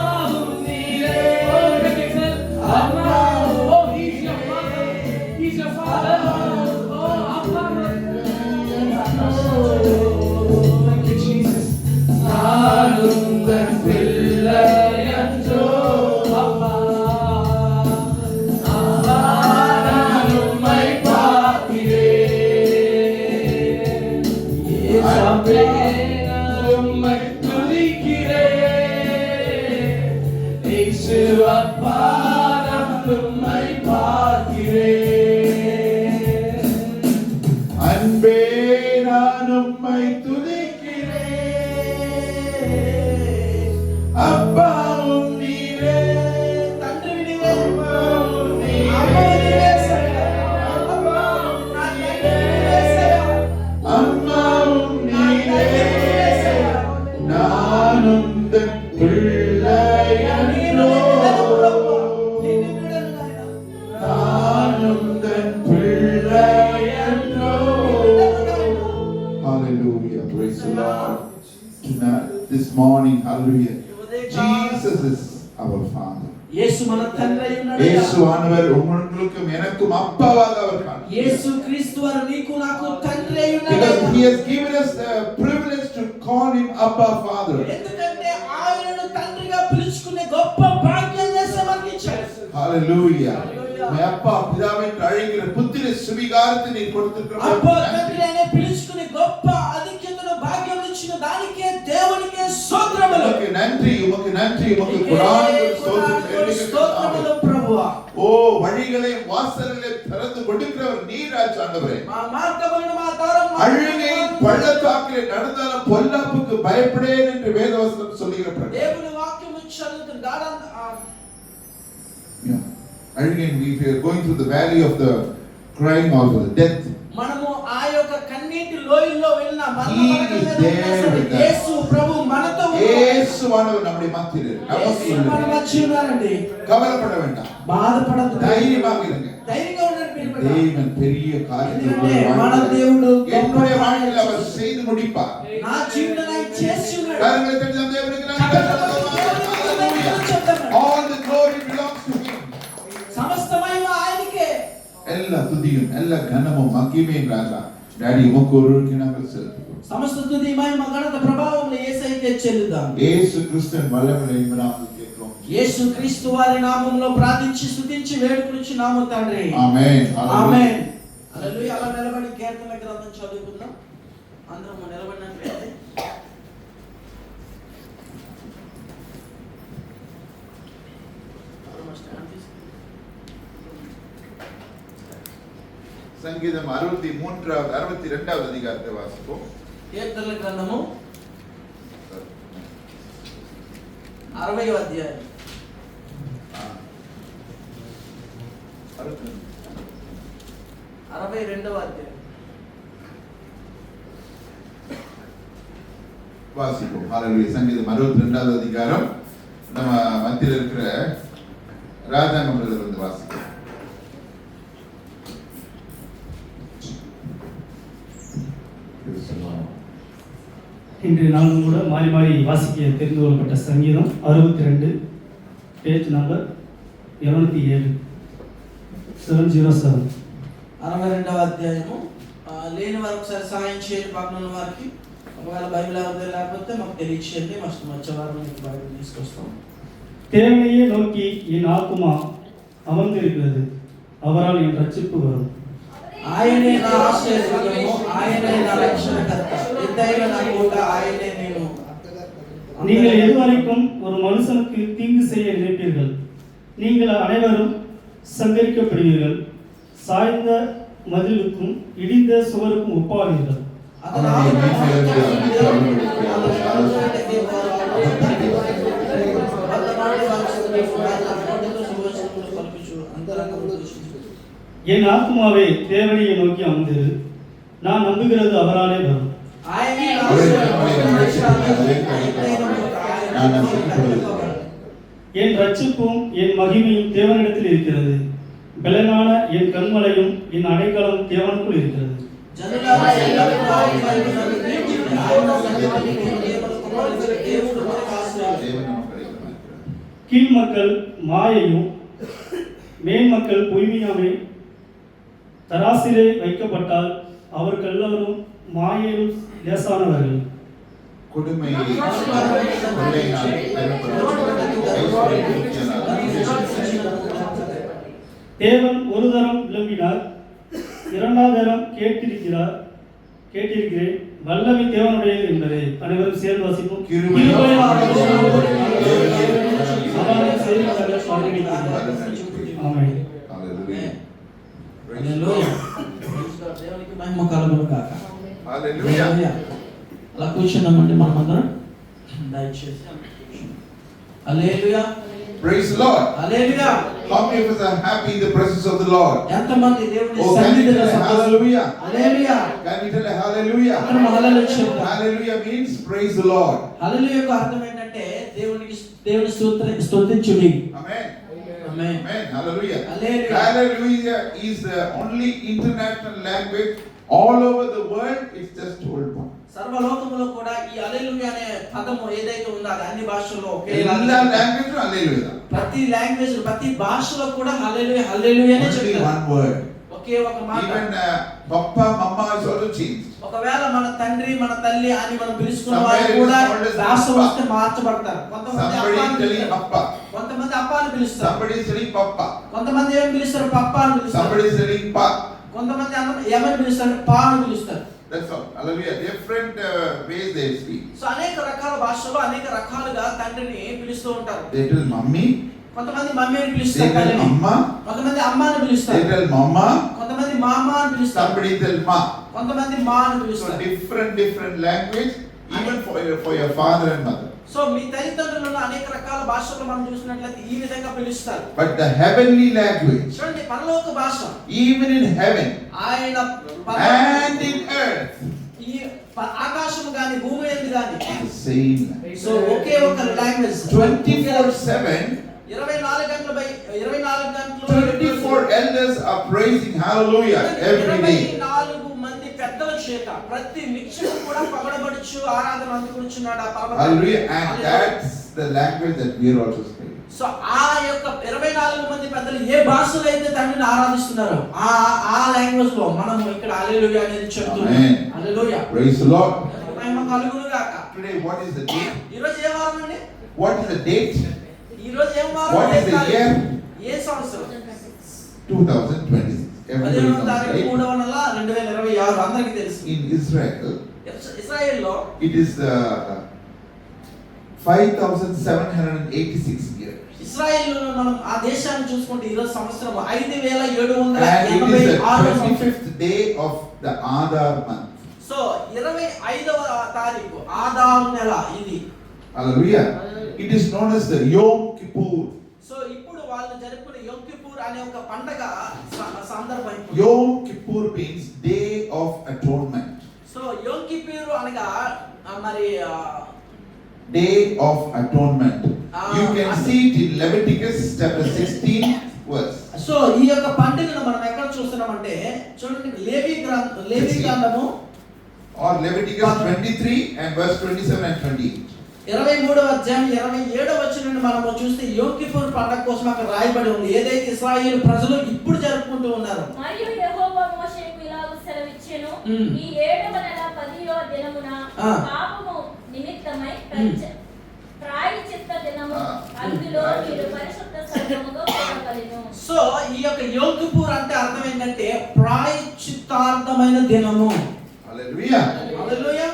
Neera. Oh, can you tell? Amma, oh, He's your mother, He's your father. Oh, Appa. Thank you, Jesus. நான் உந்தன் பிள்ளை என்றோ. அப்பா, அப்பா, நான் உம்மை பார்க்கிறேன். இயேசுவே, நான் உம்மை துதிக்கிறேன். இயேசு அப்பா, நான் உம்மை பார்க்கிறேன். அன்பே நான் உம்மை துதிக்கிறேன். அப்பாவும் நீரே, తండ్రి నీవే, அம்மாவும் అమ్మ நீரே, నీవే సయ్యా. అమ్మావు నా తండ్రి నీవే సయ్యా. அம்மாவும் நீரே, நான் உந்தன் பிள்ளை என்றோ. నిన్ను బిడ్డలు నాయనా. நான் உந்தன் பிள்ளை என்றோ. Hallelujah, praise the Lord. Tonight, this morning, hallelujah, Jesus is our Father. యేసు మన తండ్రి అయి ఉన్నాడు. இயேசு ஆண்டவர் உங்களுக்கும் எனக்கும் அப்பாவாக அவர் காண்கிறார். యేసు క్రీస్తు వారు నీకు నాకు తండ్రి అయి Because ఉన్నాడు. he has given us the privilege to call him Abba Father. ఎందుకంటే ఆయనను తండ్రిగా పిలుచుకునే గొప్ప భాగ్యం చేసి మనకి ఇచ్చాడు. Hallelujah. మే అప్పా పితావే అழைக்கிற புத்திர சுவிகாரத்தை நீ అబ్బా கொடுத்திருக்கிறாய். తండ్రి అనే పిలుచుకునే గొప్ప ఆధిక్యతను భాగ్యం ఇచ్చిన దానికే దేవునికే స్తోత్రములు. உமக்கு நன்றி உமக்கு கொடான స్తోత్రములు ప్రభువా. ஓ வழிகளையும் வாசல்களையும் திறந்து கொடுக்கிறவர் நீராஜ் ஆண்டவரே. మా మార్గములను మా దారం அழுகை பள்ளத்தாக்கிலே நடந்தாலும் பொல்லாப்புக்கு பயப்படேன் என்று வேதவசனம் சொல்லுகிறது. దేవుని వాక్యం చదువుతున్న దారం Again, we are going through the valley of the crying out for the death. మనము ఆ యొక్క కన్నీటి కన్నీటి లోయల్లో వెళ్ళినా మరణ He పడక is మీద there ఉన్నా సరే, with us. యేసు ప్రభు మనతో ఉన్నాడు. இயேசுவானவர் நம்முடைய மத்தியில் యేసు మన நமக்கு మధ్య ఉన్నారండి. கவலைப்பட வேண்டாம், బాధపడద్దు, தைரியமாக இருங்க. ధైర్యంగా ఉండండి మీరు. தேவன் பெரிய காரியங்களை ఎందుకంటే మన உங்களுடைய దేవుడు என்னுடைய வாழ்க்கையில் அவர் செய்து முடிப்பார். నా జీవితంలో ఆయన చేసి ఉన్నాడు. கரங்களை தட்டி நம் தேவனுக்கு நன்றி சொல்லுவோம். All the glory belongs to him. సమస్తమైన ఆయనకే. எல்லா துதியும் எல்லா கனமும் மகிமையும் ராஜா டாடி உமக்கு ஒருவருக்கு நாங்கள் செலுத்துகிறோம். సమస్త స్తుతి మహిమ ఘనత ప్రభావములు యేసయ్యకే చెల్లిద్దాం. యేసు క్రీస్తువిன் వల్లములైన నామములో కేకుறோம். యేసు క్రీస్తు వారి నామములో ప్రార్థించి స్తుతించి వేడుకొనుచున్నాము తండ్రి. ఆమేన్. ఆమేన్. హల్లెలూయా. అలా నిలబడి కీర్తన గ్రంథం చదువుకుందాం. అందరం నిలబడినట్లయితే సంగీతం 62వ అధికారத்தை వాసిப்போம். కీర్తనల గ్రంథము 60వ అధ్యాయం. 62వ అధ్యాయం வாசிப்போம். ஹalleluya. சங்கீதம் 62வது அதிகாரம் நம்ம மத்தியில் இருக்கிற ராஜாங்கம்ல இருந்து வாசிப்போம். இன்றைய நாளும் கூட மாறி மாறி வாசிக்க தெரிந்து கொள்ளப்பட்ட சங்கீதம் 62, பேஜ் நம்பர் 207, 707. 62వ అధ్యాయము. లేని వారు ఒకసారి సాయం చేయండి. పక్కన ఉన్న వారికి ఒకవేళ బైబిల్ ఎవరిదే లేకపోతే మాకు తెలియచేయండి. వచ్చే వారం మీకు బైబిల్ తీసుకొస్తాం. தேவனையே நோக்கி என் ஆத்துமா அமர்ந்திருக்கிறது, அவரால் என் ரட்சிப்பு வரும். ఆయనే నా ఆశ్రయదుర్గము, ఆయనే నా రక్షణకర్త, ఎత్తైన నా కోట, ఆయనే నేను. நீங்கள் எதுவரைக்கும் ஒரு மனுஷனுக்கு தீங்கு செய்ய நினைப்பீர்கள்? நீங்கள் அனைவரும் சங்கரிக்கப்படுவீர்கள். சாய்ந்த மதிலுக்கும் இடிந்த சுவருக்கும் ஒப்பாவீர்கள். అతను ఆత్మ என் ஆத்மாவே தேவனையை நோக்கி அமர்ந்திரு, நான் நம்புகிறது அவராலே வரும். என் ரட்சிப்பும் என் மகிமையும் தேவனிடத்தில் இருக்கிறது, பலனான என் கண்மலையும் என் அடைக்கலம் தேவனுக்குள் இருக்கிறது. கீழ் மக்கள் மாயையும் மேன்மக்கள் பொய்மையாமே தராசிலே வைக்கப்பட்டால் அவர்கள் எல்லாரும் மாயையிலும் லேசானவர்கள். கொடுமையை தேவன் ஒரு தரம் விளம்பினார், இரண்டாவது தரம் கேட்டிருக்கிறேன், வல்லமை தேவனுடையது என்பதை அனைவரும் சேர்ந்து வாசிப்போம். ஆமென். దేవునికి మహిమ కలుగును గాక. హల్లెలూయా. అలా కూర్చున్నామండి మనమందరం దయచేసి. హల్లెలూయా. Praise the Lord. Hallelujah. How many of us are happy in the presence of the Lord? ఎంతమంది దేవుని Oh, can we సన్నిధిలో tell hallelujah? Hallelujah. Can we tell hallelujah? అందరం హల్లెలూయా చెప్తాం. Hallelujah means praise the Lord. హల్లెలూయా యొక్క అర్థం ఏంటంటే దేవుని స్తుతించుడి. Amen. Amen. Amen. Hallelujah. Hallelujah. Hallelujah is the only international language all over the world. It's just told one. సర్వలోకములో కూడా ఈ హల్లెలూయా అనే పదము ఏదైతే ఉందో అది అన్ని భాషల్లో ఒకే எல்லா language hallelujah. ప్రతి లాంగ్వేజ్ ప్రతి భాషలో కూడా హల్లెలూయా హల్లెలూయా అనే Only చెప్తారు. one word. ఒకే ఒక మాట. Even papa mama is also changed. ఒకవేళ మన తండ్రి మన తల్లి అని మనం పిలుచుకున్న వారు కూడా భాష వస్తే మార్చబడతారు. కొంతమంది Somebody is telling అప్పా appa. కొంతమంది అప్పా అని పిలుస్తారు. Somebody is telling papa. కొంతమంది ఏం పిలుస్తారు? పప్పా అని పిలుస్తారు. Somebody is telling pa. కొంతమంది ఏమని పిలుస్తారు? పా అని పిలుస్తారు. That's all. Hallelujah. Different ways they speak. So అనేక రకాల భాషల్లో అనేక రకాలుగా తండ్రిని పిలుస్తూ ఉంటారు. They tell mommy. కొంతమంది మమ్మీ అని They పిలుస్తారు. tell amma. కొంతమంది అమ్మ అని They పిలుస్తారు. tell mama. కొంతమంది మామ అని పిలుస్తారు. Somebody tell ma. కొంతమంది మా అని So పిలుస్తారు. different language even for your father and mother. So మీ తల్లిదండ్రులను అనేక రకాల భాషలు మనం చూసినట్లయితే ఈ విధంగా పిలుస్తారు. But the heavenly language, చూడండి పరలోక భాష even in heaven ఆయన and in earth, ఆకాశము గాని భూమి ఎందు గాని the same language. సో ఒకే ఒక లాంగ్వేజ్ 24/7, 24 గంటలు 24 elders are praising hallelujah every day. 24 మంది పెద్దల చేత ప్రతి నిత్యం కూడా పగడబడుచు ఆరాధన అందుకుంటున్నాడు ఆ పరమ Hallelujah. And that's the language that we are also speaking. So ఆ యొక్క 24 మంది పెద్దలు ఏ భాషలో అయితే తండ్రిని ఆరాధిస్తున్నారో ఆ లాంగ్వేజ్ లో మనం ఇక్కడ హల్లెలూయా అనేది చెప్తున్నాం. Amen. Hallelujah. Praise the Lord. మహిమ కలుగును గాక. Today, what is the date? ఈ రోజు ఏ వారం అండి? What is the date? ఈ రోజు ఏ వారం? What is the year? ఏ సంవత్సరం? 2026. Everybody 15వ knows, తారీఖు right? 3వ నెల 2026 అందరికీ తెలుసు. In Israel, ఇశ్రాయేల్లో it is 5,786 years. ఇశ్రాయేలులో మనం ఆ దేశాన్ని చూసుకుంటే ఈ రోజు సంవత్సరం And it is 5786 the 25th day of the Adar month. So 25వ తారీఖు ఆదారు నెల ఇది. Hallelujah. It is known as the Yom Kippur. So ఇప్పుడు వాళ్ళు జరుపుకునే యోమ్ కిప్పూర్ అనే ఒక పండగ సందర్భం ఇప్పుడు. Yom Kippur means Day of Atonement. So Yom Kippur అనగా మరి Day of Atonement. You can see it in Leviticus chapter 16 verse. So ఈ యొక్క పండుగను మనం ఎక్కడ చూస్తున్నామంటే చూడండి లేవి గ్రంథము Or Leviticus 23 and verse 27 and 28. 23వ అధ్యాయం 27వ వచనం నుండి మనము చూస్తే యోమ్ కిప్పూర్ పండగ కోసం అక్కడ రాయబడి ఉంది ఏదైతే ఇశ్రాయేలు ప్రజలు ఇప్పుడు జరుపుకుంటూ ఉన్నారు. మరియు యెహోవా మోషేకు ఇలాగు సెలవిచ్చెను, ఈ 7వ నెల 10వ దినమున పాపము నిమిత్తమై ప్రాయశ్చిత్త దినము, అందులో మీరు పరిశుద్ధ సంఘముగా కూడవలెను. సో ఈ యొక్క యోమ్ కిప్పూర్ అంటే అర్థం ఏంటంటే ప్రాయశ్చిత్తార్థమైన దినము. Hallelujah. Hallelujah.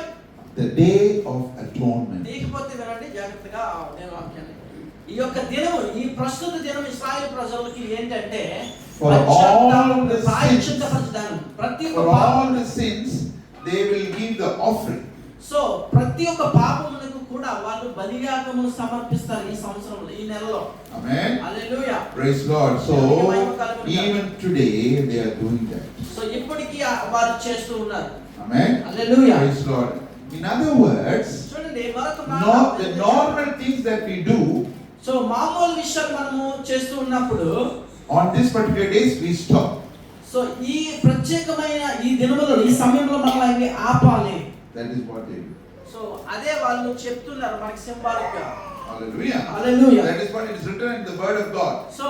The Day of Atonement. లేకపోతే వినండి జాగ్రత్తగా నేను వాక్యాన్ని. ఈ యొక్క దినము ఈ ప్రస్తుత దినం ఇశ్రాయేలు ప్రజలకి ఏంటంటే For all the ప్రాయశ్చిత్త sins, దినం. ప్రతి for ఒక్క all the sins, they will give the offering. So ప్రతి ఒక్క పాపమునకు కూడా వాళ్ళు బలియాగమును సమర్పిస్తారు ఈ సంవత్సరంలో ఈ నెలలో. Amen. Hallelujah. Praise Lord. So even today they are doing that. So ఇప్పటికీ వారు చేస్తూ ఉన్నారు. Amen. Hallelujah. Praise Lord. In other words, చూడండి మరొక not the normal things that we do so మామూలు విషయాలు మనము చేస్తూ ఉన్నప్పుడు on this particular days we stop. So ఈ ప్రత్యేకమైన ఈ దినములో ఈ సమయంలో మనం అవి ఆపాలి. That is what they do. So అదే వాళ్ళు చెప్తున్నారు మనకి సింబాలిక్ గా. Hallelujah. Hallelujah. That is what it is written in the word of God. So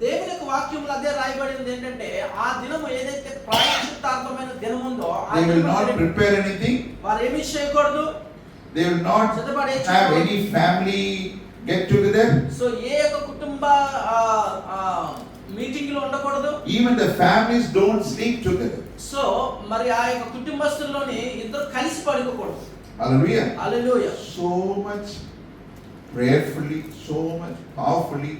దేవుని యొక్క వాక్యంలో అదే రాయబడింది ఏంటంటే ఆ దినము ఏదైతే ప్రాయశ్చిత్తార్థమైన దినం ఉందో ఆ They will దినము not prepare anything. వారు ఏమీ చేయకూడదు. They will not have any family get together. So ఏ యొక్క కుటుంబ మీటింగ్ లో ఉండకూడదు. Even the families don't sleep together. So మరి ఆ యొక్క కుటుంబస్తుల్లోని ఇద్దరు కలిసి పడుకోకూడదు. Hallelujah. Hallelujah. So much prayerfully, so much powerfully,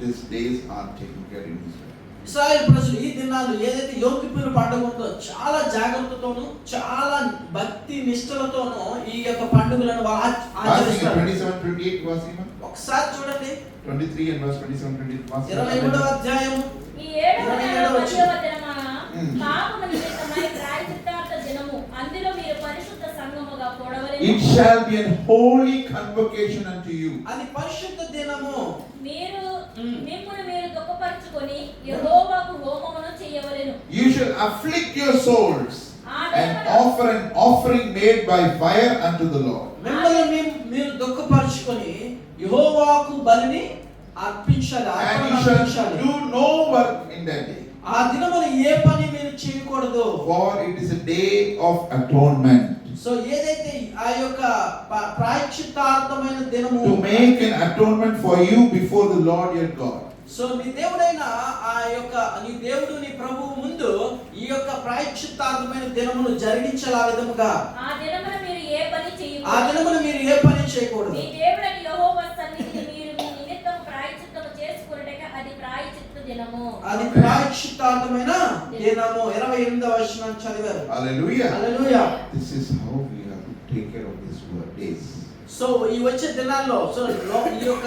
these days are taken care in Israel. Israel ప్రజలు ఈ దినాలు ఏదైతే యోమ్ కిప్పూర్ పండుగ ఉందో చాలా జాగ్రత్తతోను చాలా భక్తి నిష్ఠలతోను ఈ యొక్క పండుగలను ఆచరిస్తారు. 27-28 verse even. ఒకసారి చూడండి 23 and verse 27-28 verse. 23వ అధ్యాయం ఈ 7వ నెల 10వ దినమున పాపము నిమిత్తమై ప్రాయశ్చిత్తార్థ దినము, అందులో మీరు పరిశుద్ధ సంఘముగా కూడవలెను. It shall be a holy convocation unto you. అది పరిశుద్ధ దినము. మీరు మిమ్మును మీరు దుఃఖపరచుకొని యెహోవాకు హోమమును చేయవలెను. You shall afflict your souls and offer an offering made by fire unto the Lord. మిమ్మల్ని మీరు దుఃఖపరచుకొని యెహోవాకు బలిని అర్పించాలి. And you shall do no work in that day. ఆ దినమున ఏ పని మీరు చేయకూడదు. For it is a day of atonement. So ఏదైతే ఆ యొక్క ప్రాయశ్చిత్తార్థమైన దినము To make an atonement for you before the Lord your God. So నీ దేవుడైన ఆ యొక్క నీ దేవుడు నీ ప్రభువు ముందు ఈ యొక్క ప్రాయశ్చిత్తార్థమైన దినమును జరిగించాల విధముగా ఆ దినమున మీరు ఏ పని చేయకూడదు. ఆ దినమున మీరు ఏ పని చేయకూడదు. మీ దేవుడైన యెహోవా సన్నిధిని మీరు మీ నిమిత్తము ప్రాయశ్చిత్తము చేసుకొనుటక అది ప్రాయశ్చిత్త దినము. అది ప్రాయశ్చిత్తార్థమైన దినము. 28వ వచనం చదివారు. Hallelujah. Hallelujah. This is how we have to take care of these days. So ఈ వచ్చే దినాల్లో సో ఈ యొక్క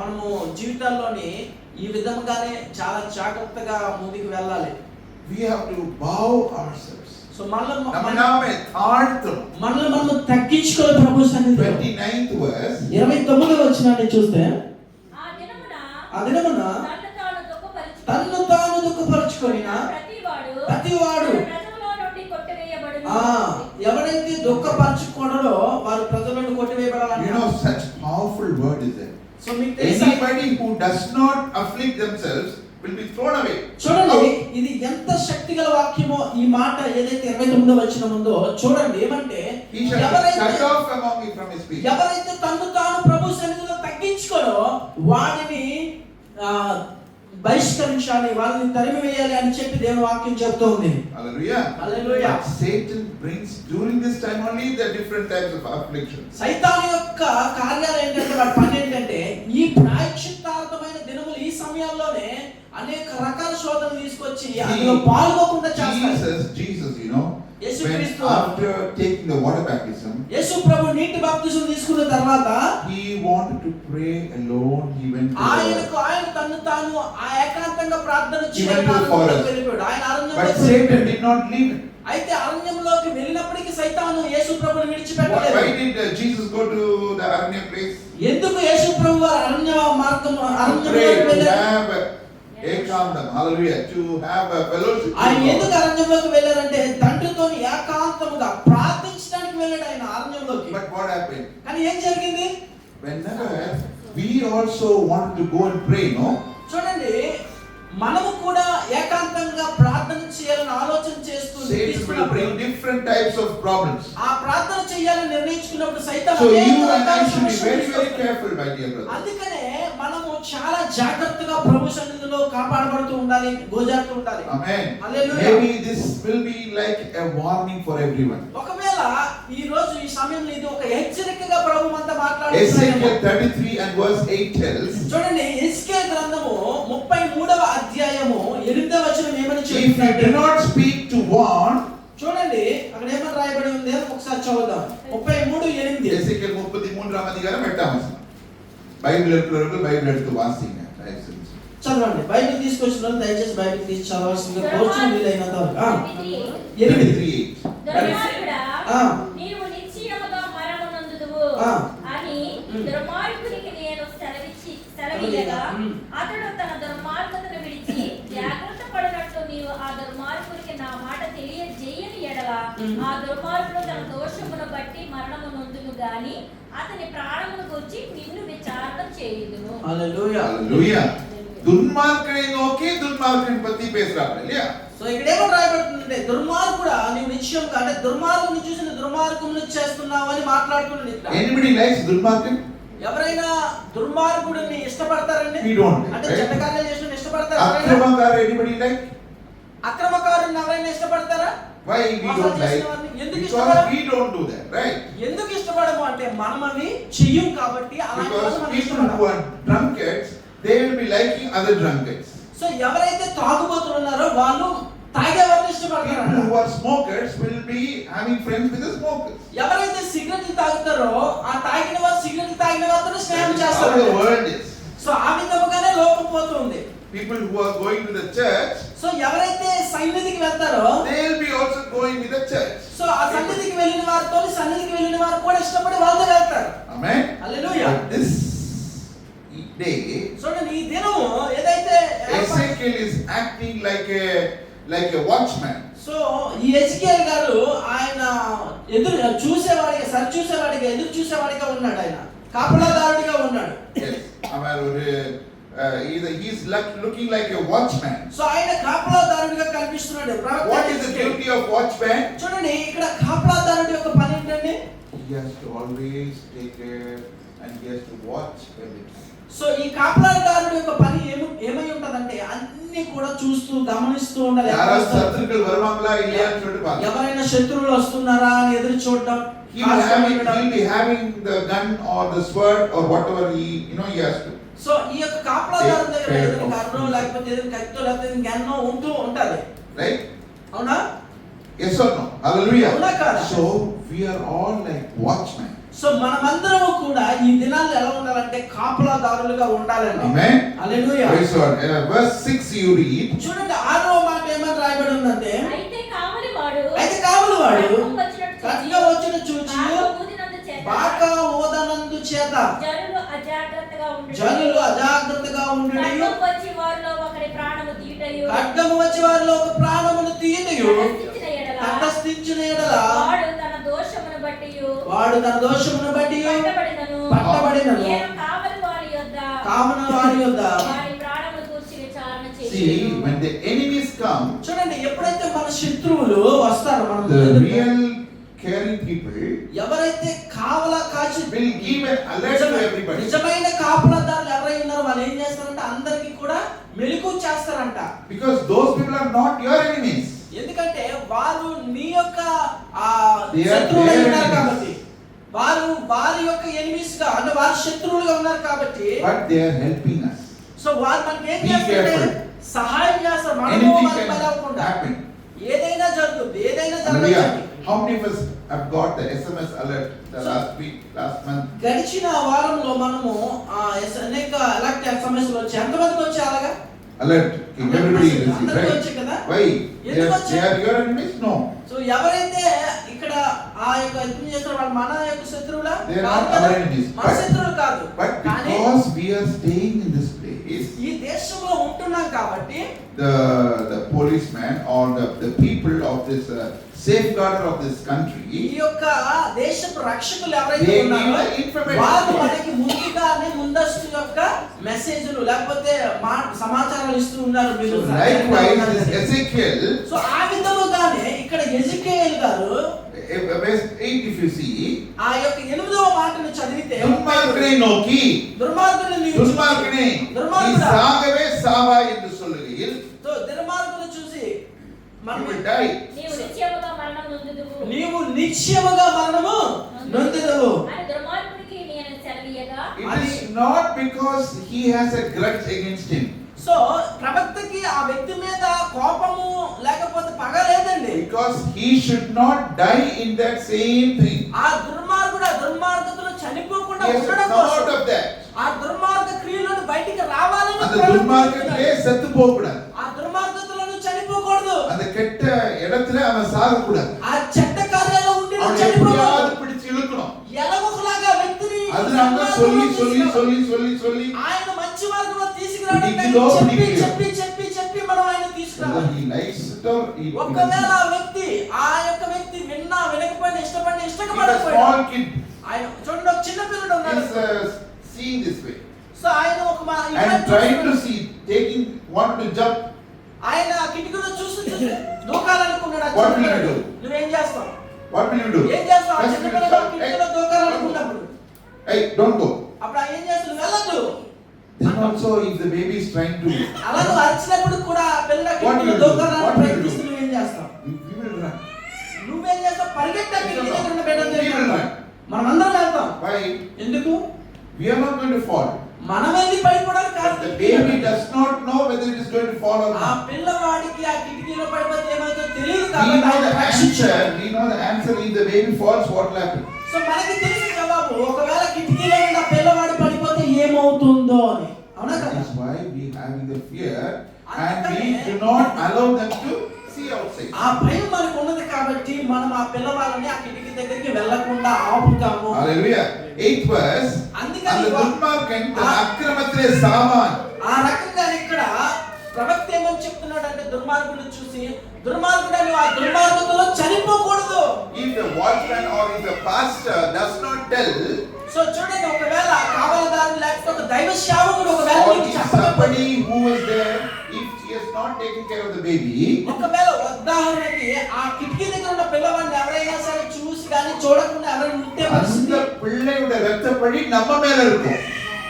మనము జీవితాల్లోని ఈ విధంగానే చాలా జాగ్రత్తగా ముందుకు వెళ్ళాలి. We have to bow ourselves. So so మనల్ని நம்ம நாமே தாழ்த்தும். మనం తగ్గించుకోవాలి ప్రభు సన్నిధిలో. 29th verse. 29వ వచనాన్ని చూస్తే ఆ దినమున తన్ను తాను దుఃఖపరచుకొని ప్రతివాడు ప్రజలలో నుండి కొట్టివేయబడును. ఎవరైతే దుఃఖపరచుకోనడో వారు ప్రజల నుండి కొట్టివేయబడాలని. You know, such powerful word is there. So మీకు తెలుసా, Anybody who does not afflict themselves will be thrown away. చూడండి ఇది ఎంత శక్తిగల వాక్యమో. ఈ మాట ఏదైతే 29వ వచనం ఉందో చూడండి, ఏమంటే He shall be cut off among you from his people. ఎవరైతే తన్ను తాను ప్రభు సన్నిధిలో తగ్గించుకోనో వాడిని బహిష్కరించాలి, వాళ్ళని తరిమి వేయాలి అని చెప్పి దేవుని వాక్యం చెప్తూ ఉంది. Hallelujah. Hallelujah. But Satan brings during this time only the different types of affliction. సైతాను యొక్క కార్యాలు ఏంటంటే, వాడి పని ఏంటంటే ఈ ప్రాయశ్చిత్తార్థమైన దినములు ఈ సమయాల్లోనే అనేక రకాల శోధనలు తీసుకొచ్చి అందులో పాల్గొకుండా చేస్తారు. Jesus, you know, Yesu when క్రీస్తు after taking the water baptism, యేసు ప్రభు నీటి బాప్తిసం తీసుకున్న తర్వాత he wanted to pray alone. He went to ఆయన తన్ను తాను ఏకాంతంగా ప్రార్థన He went to the forest. వెళ్ళిపోయాడు. ఆయన but అరణ్యంలోకి Satan did not leave him. అయితే అరణ్యంలోకి వెళ్ళినప్పటికీ సైతాను యేసు ప్రభువుని విడిచిపెట్టలేదు. Why did Jesus go to the Aranya place? ఎందుకు యేసు ప్రభు అరణ్య మార్గం To అరణ్యంలోకి pray, to వెళ్ళారు? have ekandam, hallelujah, to have a fellowship. ఆయన ఎందుకు అరణ్యంలోకి వెళ్ళారంటే తండ్రితో ఏకాంతముగా ప్రార్థించడానికి వెళ్ళాడు ఆయన అరణ్యంలోకి. But what happened? కానీ ఏం జరిగింది? Whenever we also wanted to go and pray, no? చూడండి, మనము కూడా ఏకాంతంగా ప్రార్థన చేయాలని ఆలోచన చేస్తూ Satan will bring different types of problems. ఆ ప్రార్థన చేయాలని నిర్ణయించుకున్నప్పుడు సైతాను So you అనేక and I రకాల should be very, సమస్యలు very careful, my dear brother. అందుకనే మనము చాలా జాగ్రత్తగా ప్రభు సన్నిధిలో కాపాడబడుతూ ఉండాలి, గోజాడుతూ ఉండాలి. Amen. Hallelujah. Maybe this will be like a warning for everyone. ఒకవేళ ఈ రోజు ఈ సమయంలో ఇది ఒక హెచ్చరికగా ప్రభు మనతో మాట్లాడుతున్నాడు. Ezekiel 33 and verse 8 tells, చూడండి, ఎస్కేల్ గ్రంథము 33వ అధ్యాయము 8వ వచనం ఏమని if you చెప్తున్నాడు? do not speak to warn, చూడండి అక్కడ ఏమని రాయబడి ఉంది ఒకసారి చదువుదాం. 33:8. Ezekiel 33 அதிகாரம் 8ஆம் வசனம். బైబిల్ இருக்கிறவர்கள் బైబిల్ எடுத்து வாசிங்க. చదవండి. బైబిల్ తీసుకొచ్చిన వాళ్ళు దయచేసి బైబిల్ తీసి చదవాల్సిందిగా కోరుచున్నాను వీలైనంత వరకు. 33:8. దుర్మార్గుడా, ఆ. నీవు నిశ్చయముగా మరణమొందుదువు అని దుర్మార్గునికి నేను సెలవియ్యగా అతడు తన దుర్మార్గతను విడిచి జాగ్రత్త పడినట్లు నీవు ఆ దుర్మార్గునికి నా మాట తెలియజేయని ఎడల ఆ దుర్మార్గుడు తన దోషమును బట్టి మరణము నొందును గాని అతని ప్రాణమును గురించి నిన్ను విచారణ చేయుదును. హల్లెలూయా. హల్లెలూయా. దుర్మార్గుని నోకి దుర్మార్గుని పத்தி பேசுறாங்க இல்லையா? సో ఇక్కడ ఏమో రాయబడుతుందంటే దుర్మార్గుడా నీవు నిశ్చయంగా, అంటే దుర్మార్గుని చూసి దుర్మార్గమును చేస్తున్నావు అని మాట్లాడుతున్నాడు ఇక్కడ. Anybody likes దుర్మార్గం? ఎవరైనా దుర్మార్గుడిని ఇష్టపడతారండి? We don't. అంటే చెడ్డ కార్యాలు చేసిన ఇష్టపడతారా? అక్రమకారు anybody like? అక్రమకారుని ఎవరైనా ఇష్టపడతారా? Why we don't like? Because we don't do that, right? ఎందుకు ఇష్టపడము అంటే మనం అవి చెయ్యం కాబట్టి అలాంటి Because వాళ్ళు మనం people who ఇష్టపడము. are drunkards, they will be liking other drunkards. So ఎవరైతే తాగుబోతులు ఉన్నారో వాళ్ళు తాగేవారిని People ఇష్టపడతారు. who are smokers will be having friends with the smokers. ఎవరైతే సిగరెట్లు తాగుతారో ఆ తాగిన వారు సిగరెట్లు తాగిన వారితో స్నేహం That is how చేస్తారు. the world is. సో ఆ విధముగానే లోకం పోతుంది. People who are going to the church, so ఎవరైతే సన్నిధికి వెళ్తారో they will be also going with the church. So ఆ సన్నిధికి వెళ్ళిన వారితో సన్నిధికి వెళ్ళిన వారు కూడా ఇష్టపడి వాళ్ళతో వెళ్తారు. Amen. Hallelujah. But this day, చూడండి, ఈ దినము ఏదైతే Ezekiel is acting like a watchman. So ఈ ఎజికేల్ గారు ఆయన ఎదురు చూసేవాడిగా, సరి చూసేవాడిగా, ఎదురు చూసేవాడిగా ఉన్నాడు. ఆయన కాపలాదారుడిగా ఉన్నాడు. Yes. He is looking like a watchman. So ఆయన కాపలాదారుడిగా కనిపిస్తున్నాడు. What is the duty of watchman? చూడండి, ఇక్కడ కాపలాదారుడి యొక్క పని ఏంటండి? He has to always take care and he has to watch everything. So ఈ కాపలాదారుడి యొక్క పని ఏమై ఉంటదంటే అన్ని కూడా చూస్తూ గమనిస్తూ ఉండాలి. యారా శత్రువులు వరవాంలా ఇల్లాని చూడు పాలి. ఎవరైనా శత్రువులు వస్తున్నారా అని ఎదురు చూడడం. He will be having the gun or the sword or whatever he has to. So ఈ యొక్క కాపలాదారు దగ్గర ఏదైనా కర్రో లేకపోతే ఏదైనా కత్తితో లేకపోతే గన్నో ఉంటూ ఉంటది. Right? అవునా? Yes or no? Hallelujah. అవునా కాదా? So we are all like watchmen. So మనమందరం కూడా ఈ దినాల్లో ఎలా ఉండాలంటే కాపలాదారులుగా ఉండాలండి. Amen. Hallelujah. Praise God. Verse 6 you read. చూడండి, 6వ మాట ఏమని రాయబడి ఉందంటే అయితే కావలివాడు అయితే వాడు ఖడ్గం వచ్చినట్టు కట్ట చూచి, వచ్చిన చూచి బాగా ఊదినందు చేత బాగా ఓదనందు చేత జనులు అజాగ్రత్తగా ఉండుట. జనులు అజాగ్రత్తగా ఉండి ఖడ్గం వచ్చి వారిలో ఒకరి ప్రాణము తీయుటయు, ఖడ్గము వచ్చి వారిలో ఒక ప్రాణమును తీయటయు తటస్థించిన ఎడల తటస్థించిన ఎడల వాడు తన దోషమును బట్టియు వాడు తన దోషమును బట్టి పట్టబడినను నేను కావలి వారి యొద్ద కామన వారి యొద్ద. వారి ప్రాణమును గూర్చి విచారణ See, చేయుదును. when the enemies come, చూడండి, ఎప్పుడైతే మన శత్రువులు వస్తారో మనం the real caring people ఎవరైతే కావలా కాచి will give an alert to everybody. నిజమైన కాపలాదారులు ఎవరైనా ఉన్నారో వాళ్ళు ఏం చేస్తారంటే అందరికీ కూడా మెలకువ చేస్తారంట. Because those people are not your enemies. ఎందుకంటే వారు నీ యొక్క They are శత్రువులు their ఉన్నారు enemies. కాబట్టి, వారు వారి యొక్క ఎనిమీస్ గా అంటే వారి శత్రువులుగా ఉన్నారు కాబట్టి, But they are helping us. So వారు మనకి ఏం Be చేస్తారంటే careful. సహాయం చేస్తారు. మనము Anything వాళ్ళకి can బలవకుండా happen. ఏదైనా జరుగుతుంది, ఏదైనా Hallelujah. జరగచ్చు. How many of us have got the SMS alert the last week, last month? గడిచిన వారంలో మనము అనేక ఎలాంటి సమస్యలు వచ్చాయి. ఎంతమందికి వచ్చాయి అలాగా? Alert. Okay, everybody is అందరికీ right? వచ్చాయి కదా? Why? ఎందుకు వచ్చాయి? They are your enemies? No. So ఎవరైతే ఇక్కడ ఆ యొక్క యుద్ధం చేస్తారో వాళ్ళు మన యొక్క శత్రువులా? They are కాదు not కదా? our enemies. మన శత్రువులు కాదు. But కానీ because we are staying in this place, ఈ దేశంలో ఉంటున్నాం కాబట్టి the policeman or the people of this safeguarder of this ఈ country, యొక్క దేశపు రక్షకులు ఎవరైతే They ఉన్నారో give the information. వాళ్ళు మనకి ముందుగానే ముందస్తు యొక్క మెసేజ్లు లేకపోతే సమాచారాలు ఇస్తూ ఉన్నారు. so మీరు likewise this Ezekiel, సో ఆ విధముగానే ఇక్కడ ఎజికేల్ గారు verse 8 if you see, ఆ యొక్క 8వ మాటను చదివితే துன்மார்க்கனை நோக்கி దుర్మార్గుని నీవు துன்மார்க்கனே நீ దుర్మార్గుడా, சாகவே சாவாய் என்று சொல்லுகையில் సో దుర్మార్గుని చూసి you మనం will die. నీవు నిశ్చయముగా మరణం నొందుదువు. నీవు నిశ్చయముగా మరణము నొందెదవు. అని దుర్మార్గునికి నేను సెలవీయగా It is not because he has a grudge against him, so ప్రవక్తకి ఆ వ్యక్తి మీద కోపము లేకపోతే పగ లేదండి. because he should not die in that same thing. ఆ దుర్మార్గుడు ఆ దుర్మార్గతలో చనిపోకుండా He has to ఉండడం come out కోసం of that. ఆ దుర్మార్గ క్రియలను బయటికి రావాలని அந்த ప్రవక్త துன்மார்க்கத்திலே చెప్తున్నాడు. செத்து போக கூடாது. ఆ దుర్మార్గతలను చనిపోకూడదు. அந்த கெட்ட இடத்துல அவன் சாக கூடாது. ఆ చెడ్డ కార్యాల్లో ఉండి அவனை చనిపోకూడదు. எப்படியாவது பிடிச்சு இழுக்கணும். ఎలగొకలాగా వ్యక్తిని அதனால சொல்லி சொல்லி சொல்லி சொல்லி சொல்லி ఆయన మంచి మార్గంలో తీసుకురావడానికి పిడికిలో చెప్పి పిడికిలో. చెప్పి చెప్పి చెప్పి మనం ఆయన తీసుకురావాలి. whether he likes it or he ఒకవేళ doesn't. ఆ వ్యక్తి ఆ యొక్క వ్యక్తి విన్నా వినకపోయినా ఇష్టపడిన If a ఇష్టపడకపోయినా small kid ఆయన చూడండి ఒక చిన్న పిల్లడు ఉన్నాడు. is seeing this way so ఆయన ఒక and trying to see, taking, want to jump, ఆయన కిటికీలో చూస్తూ చూస్తూ దూకాలనుకున్నాడు. ఆ What చిన్న will you పిల్లడు. do? నువ్వేం చేస్తావు? what will you do? ఏం చేస్తావు? ఆ First చిన్న you will పిల్లడు shout, కిటికీలో "Hey, దూకాలనుకున్నప్పుడు hey, don't go." అప్పుడు ఆయన ఏం చేస్తాడు? వెళ్ళొద్దు. Then also if the baby is trying to, అలా నువ్వు అరిచినప్పుడు కూడా ఆ పిల్ల What కిటికీలో will you do? దూకాలని What will you ప్రయత్నిస్తూ do? నువ్వేం చేస్తావు? we will run. నువ్వేం చేస్తావు? పరిగెత్తావు కిటికీ దగ్గర ఉన్న బిడ్డల We will దగ్గరికి. run. మనం అందరం వెళ్తాం. Why? ఎందుకు? We are not going to fall. మనం వెళ్ళి పడిపోవడానికి But కాదు. the baby does not know whether it is going to fall or ఆ not. పిల్లవాడికి ఆ కిటికీలో పడిపోతే ఏమైతే తెలియదు We కాబట్టి know ఆయన the రక్షించాడు. answer. We know the answer. If the baby falls, what will happen? So మనకి తెలిసిన జవాబు ఒకవేళ కిటికీలో ఉన్న పిల్లవాడు పడిపోతే ఏమవుతుందో అని. అవునా That కదా? is why we having the fear and we do not allow them to see outside. ఆ భయం మనకు ఉన్నది కాబట్టి మనం ఆ పిల్లవాళ్ళని ఆ కిటికీ దగ్గరికి వెళ్ళకుండా ఆపుతాము. Hallelujah. 8th verse. అందుకని அந்த துன்மார்க்கன் தன் அக்கிரமத்திலே சாவான். ఆ రకంగా ఇక్కడ ప్రవక్త ఏమని చెప్తున్నాడు అంటే దుర్మార్గుడు చూసి దుర్మార్గుడని ఆ దుర్మార్గతలో చనిపోకూడదు. If the watchman or if the pastor does not tell, so చూడండి, ఒకవేళ కావలదారు లేకపోతే ఒక దైవ సేవకుడు ఒకవేళ or నీకు if చెప్పకపోతే, somebody who was there, if he has not taken care of the baby, ఒకవేళ ఉదాహరణకి ఆ కిటికీ దగ్గర ఉన్న పిల్లవాడిని ఎవరైనా సరే చూసి కానీ చూడకుండా ఎవరైనా ఉంటే அந்த పరిస్థితి பிள்ளையோட ரத்தப்பழி நம்ம மேல இருக்கும்.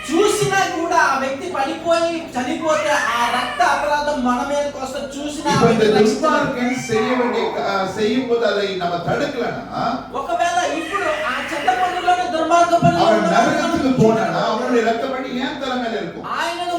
చూసినా కూడా ఆ వ్యక్తి పడిపోయి చనిపోతే ఆ రక్త అపరాధం మన మీదకి వస్తే చూసినా ఆ இப்ப இந்த వ్యక్తి రక్షించబడతాడు. துன்மார்க்கன் செய்யும் போது அதை நம்ம தடுக்கலனா ఒకవేళ ఇప్పుడు ఆ చెడ్డ పనులను దుర్మార్గ పనులను அவன் நரகத்துக்கு போனானா அவனுடைய ரத்தப்பழி ஏன் தலை மேல இருக்கும்? ఆయనకు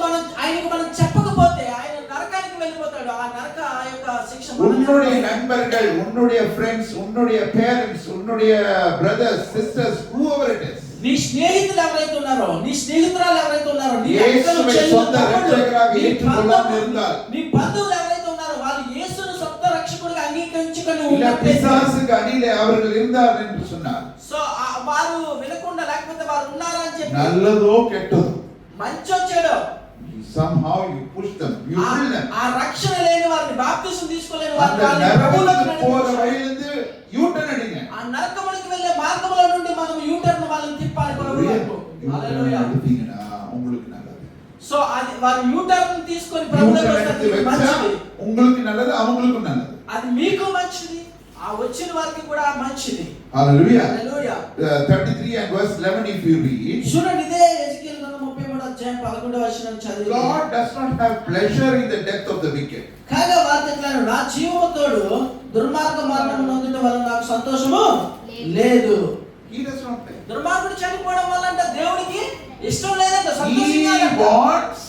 మనం చెప్పకపోతే ఆయన నరకానికి వెళ్ళిపోతాడు. ఆ నరక ఆ యొక్క శిక్ష మన మీద உன்னுடைய పడుతుంది. நண்பர்கள், உன்னுடைய ஃப்ரெண்ட்ஸ், உன்னுடைய பேரண்ட்ஸ், உன்னுடைய brothers, sisters, whoever it is, నీ స్నేహితులు ఎవరైతే ఉన్నారో, నీ స్నేహితురాలు ఎవరైతే ఉన్నారో, నీ యేసుని అక్కలు, చెల్లెలు, సొంత తమ్ముళ్ళు, రక్షకుడిగా నీ ఏற்றுకొనని బంధువులు, இருந்தால், నీ బంధువులు ఎవరైతే ఉన్నారో వాళ్ళు యేసుని సొంత రక్షకుడిగా అంగీకరించుకొని பிசாசு அணியிலே அவர்கள் இருந்தார் என்று சொன்னார். సో వారు వినకుండా లేకపోతే వారు ఉన్నారా అని చెప్పి நல்லதோ கெட்டதோ మంచో చెడో somehow you push them, you pull them. ఆ రక్షణ లేని వారిని బాప్తిసం తీసుకోలేని அந்த వారిని ప్రభువులోకి நரகத்துக்கு போற నడిపించాలి. வழியிலிருந்து யூட்டர்ன் அடிங்க. ఆ నరకమునికి వెళ్ళే మార్గములో నుండి మనం యూటర్న్ వాళ్ళని తిప్పాలి ప్రభు వైపు. హల్లెలూయా. அடித்தீங்கன்னா உங்களுக்கு நல்லது. సో అది వారు యూటర్న్ తీసుకొని ప్రభువులోకి వస్తే అది మంచిది. உங்களுக்கு நல்லது, அவங்களுக்கும் நல்லது. అది మీకు మంచిది, ఆ వచ్చిన వారికి కూడా మంచిది. Hallelujah. Hallelujah. 33 and verse 11 if you read, చూడండి ఇదే ఎజెకియల్ గ్రంథం 33వ అధ్యాయం 11వ వచనం చదివి. God does not have pleasure in the death of the wicked. కాగా వారు చెప్తారు, నా జీవము తోడు దుర్మార్గ మరణం నొందడం వల్ల నాకు సంతోషము లేదు. He does not play. దుర్మార్గుడు చనిపోవడం వల్ల అంటే దేవుడికి ఇష్టం లేదంట, He సంతోషించాలంట. wants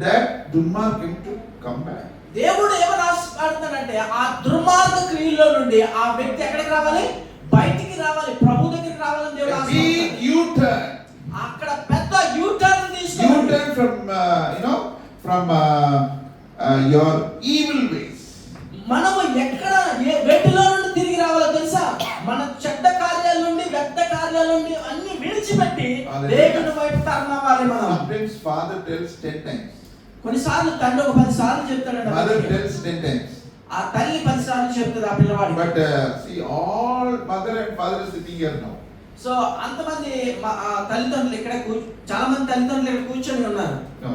that దుర్మార్గం to come back. దేవుడు ఏమని ఆశపడుతున్నాడంటే ఆ దుర్మార్గ క్రియల్లో నుండి ఆ వ్యక్తి ఎక్కడికి రావాలి? బయటికి రావాలి, ప్రభు దగ్గరికి రావాలని దేవుడు A big ఆశపడుతున్నాడు. U-turn. అక్కడ పెద్ద యూటర్న్ తీసుకోవాలి. U-turn from your evil ways. మనము ఎక్కడ వెటిలో నుండి తిరిగి రావాలో తెలుసా? మన చెడ్డ కార్యాల నుండి, వ్యర్థ కార్యాల నుండి అన్ని విడిచిపెట్టి దేవుని వైపు తరలివ్వాలి మనం. Sometimes father tells 10 times. కొన్నిసార్లు తండ్రి ఒక 10 సార్లు చెప్తాడంట. Mother tells 10 times. ఆ తల్లి 10 సార్లు చెప్తుంది ఆ పిల్లవాడికి. But see, all mother and father is sitting here now. So అంతమంది తల్లిదండ్రులు ఇక్కడ చాలా మంది తల్లిదండ్రులు ఇక్కడ కూర్చొని ఉన్నారు. No,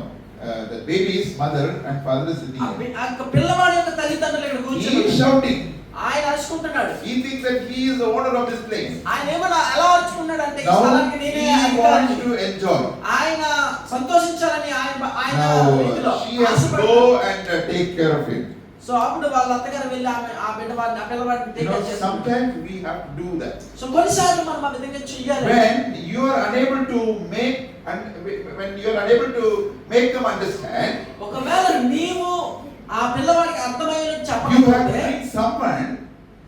the baby's mother and father is sitting here. ఆ పిల్లవాడి యొక్క తల్లిదండ్రులు ఇక్కడ కూర్చొని He is shouting. ఆయన అరుచుకుంటున్నాడు. He thinks that he is the owner of this place. ఆయన ఏమన్నా ఎలా అరుచుకున్నాడు అంటే ఈ Now స్థలానికి నేనే he wants అధికారిని. to enjoy. ఆయన సంతోషించాలని ఆయన Now రీతిలో she has to ఆశపడ్డాడు. go and take care of him. So అప్పుడు వాళ్ళ అత్తగారు వెళ్ళి ఆ బిడ్డవాడిని ఆ పిల్లవాడిని You టేక్ know, కేర్ చేస్తారు. sometimes we have to do that. So కొన్నిసార్లు మనం ఆ విధంగా చెయ్యాలి. When you are unable to make and when you are unable to make them understand, ఒకవేళ నీవు ఆ పిల్లవాడికి అర్థమయ్యేలా you have to చెప్పకపోతే bring someone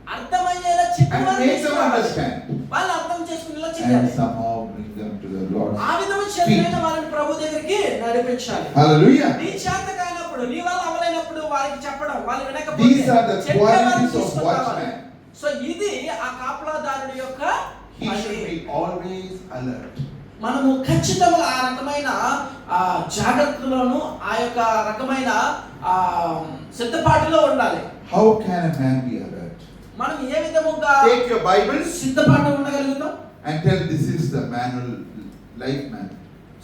అర్థమయ్యేలా చెప్పి and make them understand వాళ్ళు అర్థం చేసుకునేలా and చేయాలి. somehow bring them to the Lord's ఆ విధమైన feet. చేతనైన వాళ్ళని ప్రభు దగ్గరికి నడిపించాలి. Hallelujah. నీ చేత కానప్పుడు, నీ వల్ల అవలేనప్పుడు వారికి చెప్పడం, వాళ్ళు వినకపోతే These are the చెప్పేవారిని qualities of తీసుకొని రావాలి. watchman. సో ఇది ఆ కాపలాదారుడి యొక్క He should పని. be always alert. మనము ఖచ్చితంగా ఆ రకమైన జాగ్రత్తలోను ఆ యొక్క రకమైన సిద్ధపాటులో ఉండాలి. How can a man be alert? మనం ఏ విధముగా Take your Bibles సిద్ధపాటు ఉండగలుగుతాం? and tell this is the manual, life manual.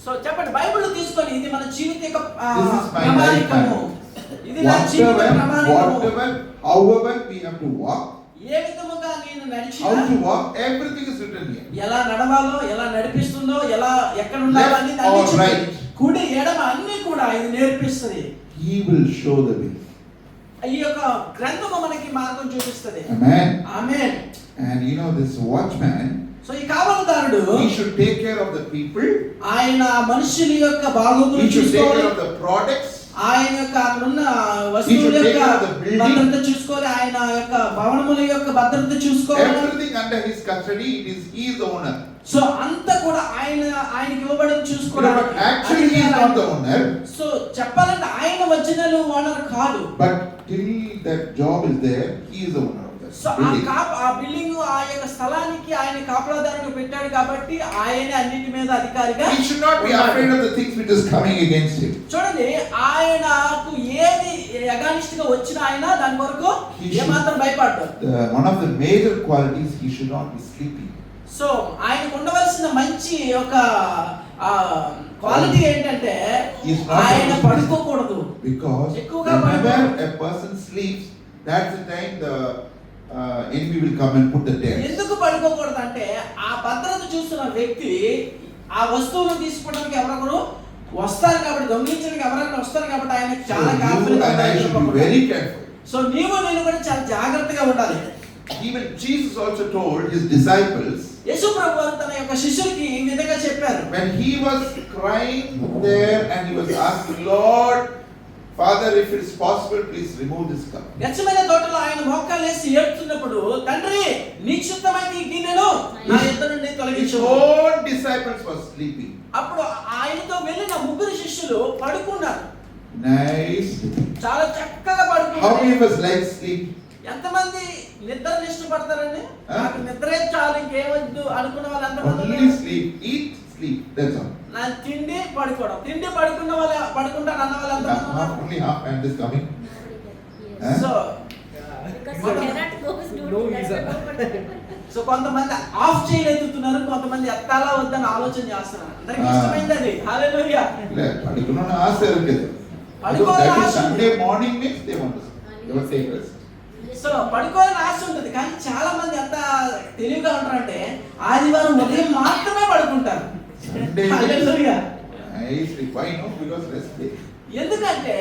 So చెప్పండి, బైబిల్ తీసుకొని ఇది మన జీవిత యొక్క This is my ప్రమాణికము, life ఇది నా జీవిత ప్రమాణికము. Whatever, however we have to walk, ఏ విధముగా నేను నడిచినా, how to walk, everything is written here. ఎలా నడవాలో, ఎలా నడిపిస్తుందో, ఎలా ఎక్కడ ఉండాలో అన్ని Left or చెప్తుంది. right. కుడి ఎడమ అన్ని కూడా ఇది నేర్పిస్తుంది. He will show the way. ఈ యొక్క గ్రంథము మనకి మార్గం చూపిస్తుంది. Amen. Amen. And you know this watchman, so ఈ కావలదారుడు he should take care of the people. ఆయన మనుషుల యొక్క He బాగోగులు should take చూసుకోవాలి. care of the products. ఆయన యొక్క అక్కడున్న He వస్తువుల should take యొక్క care of the building. భద్రత చూసుకోవాలి. ఆయన యొక్క భవనముల యొక్క భద్రత చూసుకోవాలి. Everything under his custody, he is the owner. So అంతా కూడా ఆయనకి ఇవ్వబడి You know, చూసుకోవాలి. but actually he is not the owner. So చెప్పాలంటే ఆయన ఒరిజినల్ ఓనర్ కాదు. But till that job is there, he is the owner of that so building. ఆ building ఆ యొక్క స్థలానికి ఆయన కాపలాదారుడు పెట్టాడు కాబట్టి ఆయనే అన్నిటి మీద అధికారిగా He should not be ఉన్నాడు. afraid of the things which is coming against him. చూడండి, ఆయనకు ఏది అగానిస్ట్ గా వచ్చినా ఆయన దాని వరకు He should- ఏమాత్రం భయపడ్డాడు. One of the major qualities, he should not be sleepy. So ఆయనకు ఉండవలసిన మంచి ఒక క్వాలిటీ ఏంటంటే He is not ఆయన supposed to- పడుకోకూడదు. Because ఎక్కువగా whenever పడుకో- a person sleeps, that's the time the enemy will come and put the tears. ఎందుకు పడుకోకూడదు అంటే ఆ భద్రత చూస్తున్న వ్యక్తి ఆ వస్తువులను తీసుకోవడానికి ఎవరొకరు వస్తారు కాబట్టి, దొంగిలించడానికి ఎవరైనా వస్తారు కాబట్టి ఆయన So చాలా you and I should be very careful. So నీవు నేను కూడా చాలా జాగ్రత్తగా ఉండాలి. Even Jesus also told his disciples, యేసు ప్రభువు తన యొక్క శిష్యులకి ఈ విధంగా చెప్పారు. when he was crying there and he was asking, Lord, Father, if it is possible, please remove this cup. Gethsemane తోటలో ఆయన మోకాలేసి ఏడ్చున్నప్పుడు, తండ్రి నీ చిత్తమైతే ఈ గిన్నెను నా యొద్ద నుండి His తొలగించు. own disciples were sleeping. అప్పుడు ఆయనతో వెళ్ళిన ముగ్గురు శిష్యులు పడుకున్నారు. Nice. చాలా చక్కగా How many పడుకున్నారు. of us like sleep? ఎంతమంది నిద్రని ఇష్టపడతారండి? నాకు నిద్రే చాలు ఇంకేమొద్దు అనుకున్న వాళ్ళు ఎంతమంది Only ఉన్నారు? sleep, eat, sleep. That's all. నా తిండి పడుకోవడం, తిండి పడుకున్న వాళ్ళు పడుకుంటారు అన్న వాళ్ళు ఎంతమంది ఉన్నారు? Only half hand is coming. Huh? So so కొంతమంది ఆఫ్ చేయలు ఎత్తుతున్నారు, కొంతమంది ఎత్తాలా వద్దని ఆలోచన చేస్తున్నారు. అందరికి ఇష్టమైంది అది. హల్లెలూయా. இல்ல படிக்கணும்னு ஆசை இருக்குது. படிக்கணும்னு That is ஆசை. Sunday morning means they want to sleep. They will take rest. So పడుకోవాలని ఆశ ఉంటుంది, కానీ చాలా మంది ఎంత తెలివిగా ఉంటారంటే ఆదివారం ఉదయం మాత్రమే పడుకుంటారు. Sunday hallelujah. I sleep. Why no? Because rest day. ఎందుకంటే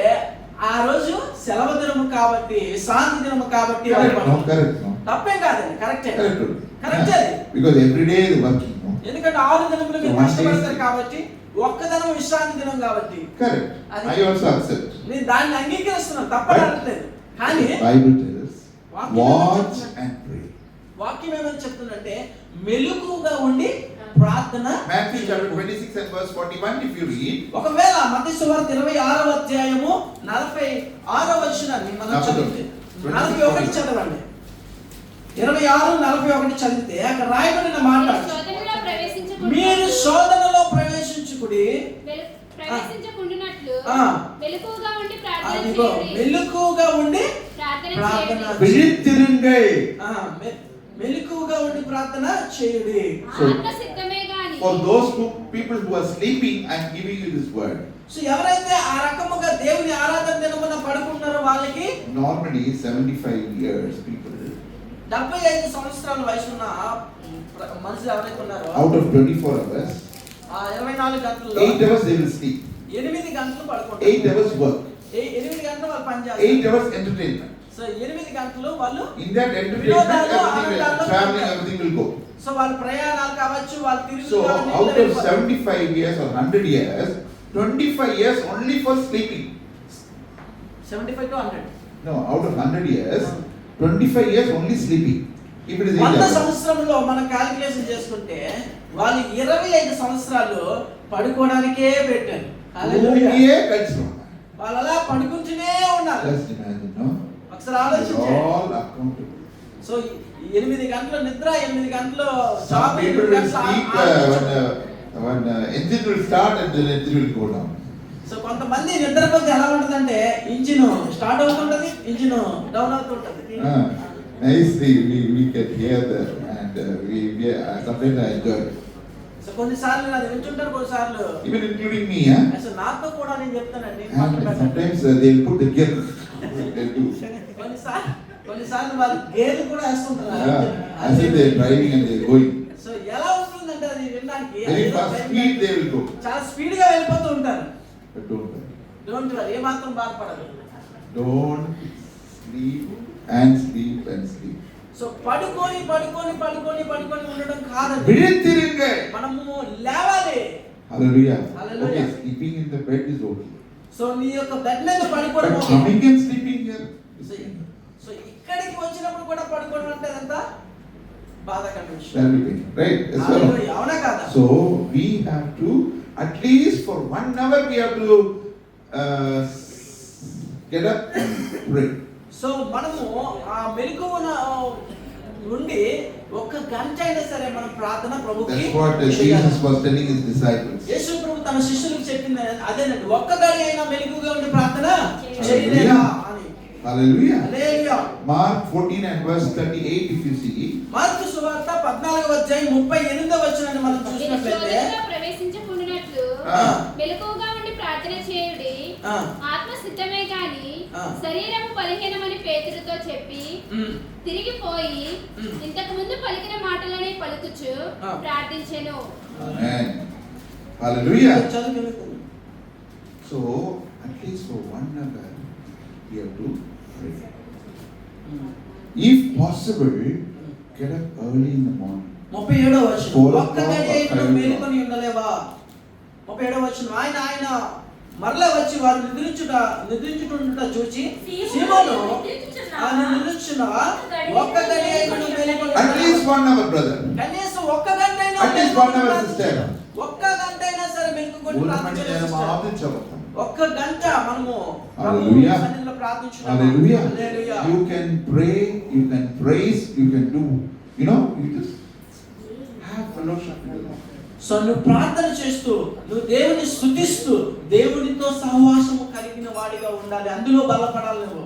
ఆ రోజు సెలవు దినము కాబట్టి, విశ్రాంతి దినము కాబట్టి వాళ్ళు Correct, no, పడుకుంటారు. correct, no. తప్పేం కాదండి, కరెక్టే. Correct. కరెక్టే అది. Because every day is working, no. ఎందుకంటే 6 దినములు మీరు So, one day కష్టపడతారు is- కాబట్టి, ఒక్క దినం విశ్రాంతి దినం కాబట్టి Correct. అది- I also accept. నేను దాన్ని అంగీకరిస్తున్నాను, తప్పని అనట్లేదు. కానీ Bible tells, వాక్యం watch ఏమని and pray. వాక్యం ఏమని చెప్తుందంటే మెలకువగా ఉండి ప్రార్థన Matthew chapter 26 and verse 41, if you read, ఒకవేళ మత్తయి సువార్త 26వ అధ్యాయము 46వ వచనాన్ని మనం చదివితే 41 చదవండి. 26:41 చదివితే అక్కడ రాయబడిన మాట, శోధనలో ప్రవేశించకుండా మీరు శోధనలో ప్రవేశించుకుడి ప్రవేశించకుండునట్లు ఆ. మెలకువగా ఉండి ప్రార్థన అదిగో చేయుడి. మెలకువగా ఉండి ప్రార్థన ప్రార్థన చేయుడి. விழித்திருங்கள். మెలకువగా ఉండి ప్రార్థన చేయుడి. ఆత్మ సిద్ధమే గాని For those people who are sleeping, I am giving you this word. So ఎవరైతే ఆ రకముగా దేవుని ఆరాధన దినమున పడుకుంటారో వాళ్ళకి Normally 75 years people, 75 సంవత్సరాల వయసున్న మనుషులు ఎవరైతే ఉన్నారో out of 24 hours, ఆ 24 గంటల్లో 8 hours they will sleep, 8 గంటలు 8 పడుకుంటారు. hours work, 8 గంటలు వాళ్ళు పని 8 చేస్తారు. hours entertainment. సో 8 గంటలు వాళ్ళు In that entertainment, వినోదాలు, everything will, ఆనందాలు traveling, ఉంటాయి. everything will go. సో వాళ్ళ ప్రయాణాలు కావచ్చు, వాళ్ళ తిరుగులు So కావచ్చు, out of వెళ్ళిపోతారు. 75 years or 100 years, 25 years only for sleeping. 75 to 100. No, out of 100 years, 25 years only sleeping. If it is 8 100 hours. సంవత్సరంలో మనం క్యాలిక్యులేషన్ చేసుకుంటే వాళ్ళు 25 సంవత్సరాలు పడుకోవడానికే పెట్టారు. హల్లెలూయా. భూమియే కలిసి వాళ్ళు అలా పడుకుంటూనే ఉన్నారు. Just imagine, no? ఒకసారి They're ఆలోచించండి. all accountable. సో 8 గంటల నిద్ర, 8 గంటలు Some job, people will sleep when engine will start and then engine will go down. So కొంతమంది నిద్రపోతే ఎలా ఉంటుందంటే ఇంజిన్ స్టార్ట్ అవుతుంటది, ఇంజిన్ డౌన్ అవుతుంటది. Nicely we can hear that and sometimes I enjoy it. So కొన్నిసార్లు అది వింటుంటారు, కొన్నిసార్లు Even including me, huh? అసలు నాతో కూడా నేను చెప్తానండి. And sometimes they will put the gear. They do. కొన్నిసార్లు వాళ్ళు గేర్లు కూడా వేస్తుంటారు. As if they're driving and they're going. So ఎలా ఉంటుందంటే అది వినడానికి Very fast speed they will go. చాలా స్పీడ్ గా వెళ్ళిపోతూ ఉంటారు. But don't worry. Don't worry, ఏ మాత్రం బాధపడదు. Don't sleep and sleep and sleep. So పడుకొని ఉండడం కాదండి. విழித்திருங்கள். మనము లేవాలి. Hallelujah. Hallelujah. Okay, sleeping in the bed is okay. So నీ యొక్క బెడ్ మీద పడుకోవడం But okay. coming and sleeping here is so pain. So ఇక్కడికి వచ్చినప్పుడు కూడా పడుకోవడం అంటే ఎంత బాధకర విషయం. That will be pain. Right? Yes, sir. హల్లెలూయా. అవునా కాదా? So we have to, at least for 1 hour we have to get up and pray. So మనము ఆ మెలకువన నుండి 1 గంట అయినా సరే మనం ప్రార్థన ప్రభుకి That's what చేయాలి. Jesus was telling his disciples. యేసు ప్రభు తన శిష్యులకు చెప్పింది అదేనండి, 1 గంట అయినా మెలకువగా ఉండి ప్రార్థన చేయలేదా అని. Hallelujah. Hallelujah. Mark 14 and verse 38 if you see. Mark సువార్త 14వ అధ్యాయం 38వ వచనాన్ని మనం మీరు చూసినట్లయితే శోధనలో ప్రవేశించకుండునట్లు ఆ. మెలకువగా ఉండి ప్రార్థన చేయుడి. ఆ. ఆత్మ సిద్ధమే గాని ఆ. శరీరము బలహీనమని పేతురుతో చెప్పి తిరిగిపోయి ఇంతకు ముందు పలికిన మాటలనే పలుకుచు ఆ. ప్రార్థించెను. Amen. Hallelujah. చదువుకుని So at least for 1 hour we have to pray. If possible, get up early in the morning. 37వ వచనం, 4 ఒక్క గడి అయినా మేలుకొని ఉండలేవా? 37వ వచనం, ఆయన మరలా వచ్చి వారు నిద్రించుట చూచి సీమోను నిద్రించుచున్నావా? ఒక్క గడి అయినా మేలుకొని At least 1 hour, brother. కనీసం 1 గంట అయినా At least 1 hour, sister. 1 గంట అయినా సరే మేలుకొని One ప్రార్థన minute చేయాలి and sister. a half. 1 గంట మనము Hallelujah. సన్నిధిలో ప్రార్థించున్నామా? Hallelujah. Hallelujah. You can pray, you can praise, you can do. You know, you just have fellowship with the Lord. So నువ్వు ప్రార్థన చేస్తూ, నువ్వు దేవుని స్తుతిస్తూ, దేవునితో సహవాసము కలిగిన వాడిగా ఉండాలి. అందులో బలపడాలి నువ్వు.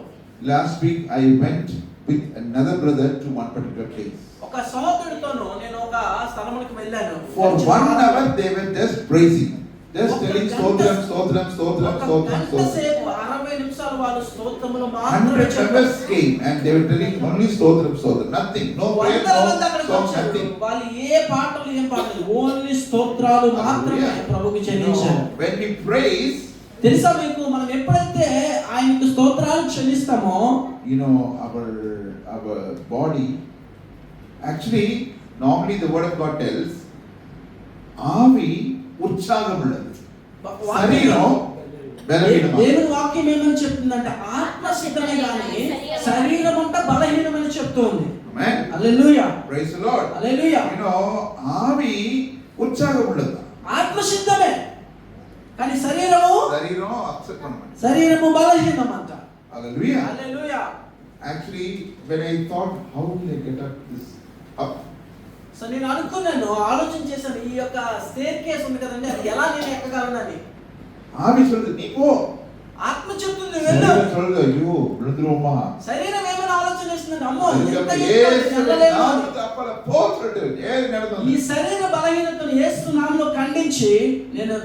Last week I went with another brother to one particular place. ఒక సహోదరుడితోను నేను ఒక స్థలములకు వెళ్ళాను. For 1 hour they were just praising, just telling stotram, stotram, stotram, ఒక stotram, గంట stotram. సేపు 60 నిమిషాలు వాళ్ళు స్తోత్రములు మాత్రమే 100 చెప్పారు. members came and they were telling only stotram, stotram, nothing, no prayer, వందల no మంది అక్కడికి song, వచ్చారు. nothing. వాళ్ళు ఏ పాటలు ఏం పాడలేదు, ఓన్లీ స్తోత్రాలు మాత్రమే Hallelujah. ప్రభువుకి You చెల్లించారు. know, when we praise, తెలుసా మీకు, మనం ఎప్పుడైతే ఆయనకు స్తోత్రాలు చెల్లిస్తామో, you know, our body, actually normally the word of God tells ఆవి ఉత్సాహమున్నది, శరీరం బలహీనమైనది. దేవుని వాక్యం ఏమని చెప్తుందంటే ఆత్మ సిద్ధమే గాని శరీరం అంతా బలహీనమని చెప్తోంది. Amen. Hallelujah. Praise the Lord. Hallelujah. You know, ఆవి ఉత్సాహమున్నది, ఆత్మ సిద్ధమే కానీ శరీరము upset పడమని. శరీరము బలహీనమంట. Hallelujah. Hallelujah. Actually, when I thought, how will I get up? So నేను అనుకున్నాను, ఆలోచన చేశాను, ఈ యొక్క స్టేర్ కేస్ ఉంది కదండి, అది ఎలా నేను ఎక్కగలనని. ஆவி சொல்லுது நீ போ, ఆత్మ చెప్తుంది వెళ్ళు. శరీరం சொல்லுது ஐயோ விழுந்துருவோமா, శరీరం ఏమైనా ఆలోచన చేస్తుందంటే అమ్మో ఎంత அதுக்கப்புறம் ఎత్తులో ஏசு వెళ్ళలేము. நாமத்தை அப்பல போ சொல்லிட்டு ஏறி ఈ நடந்து. శరీర బలహీనతను యేసు నామములో ఖండించి నేను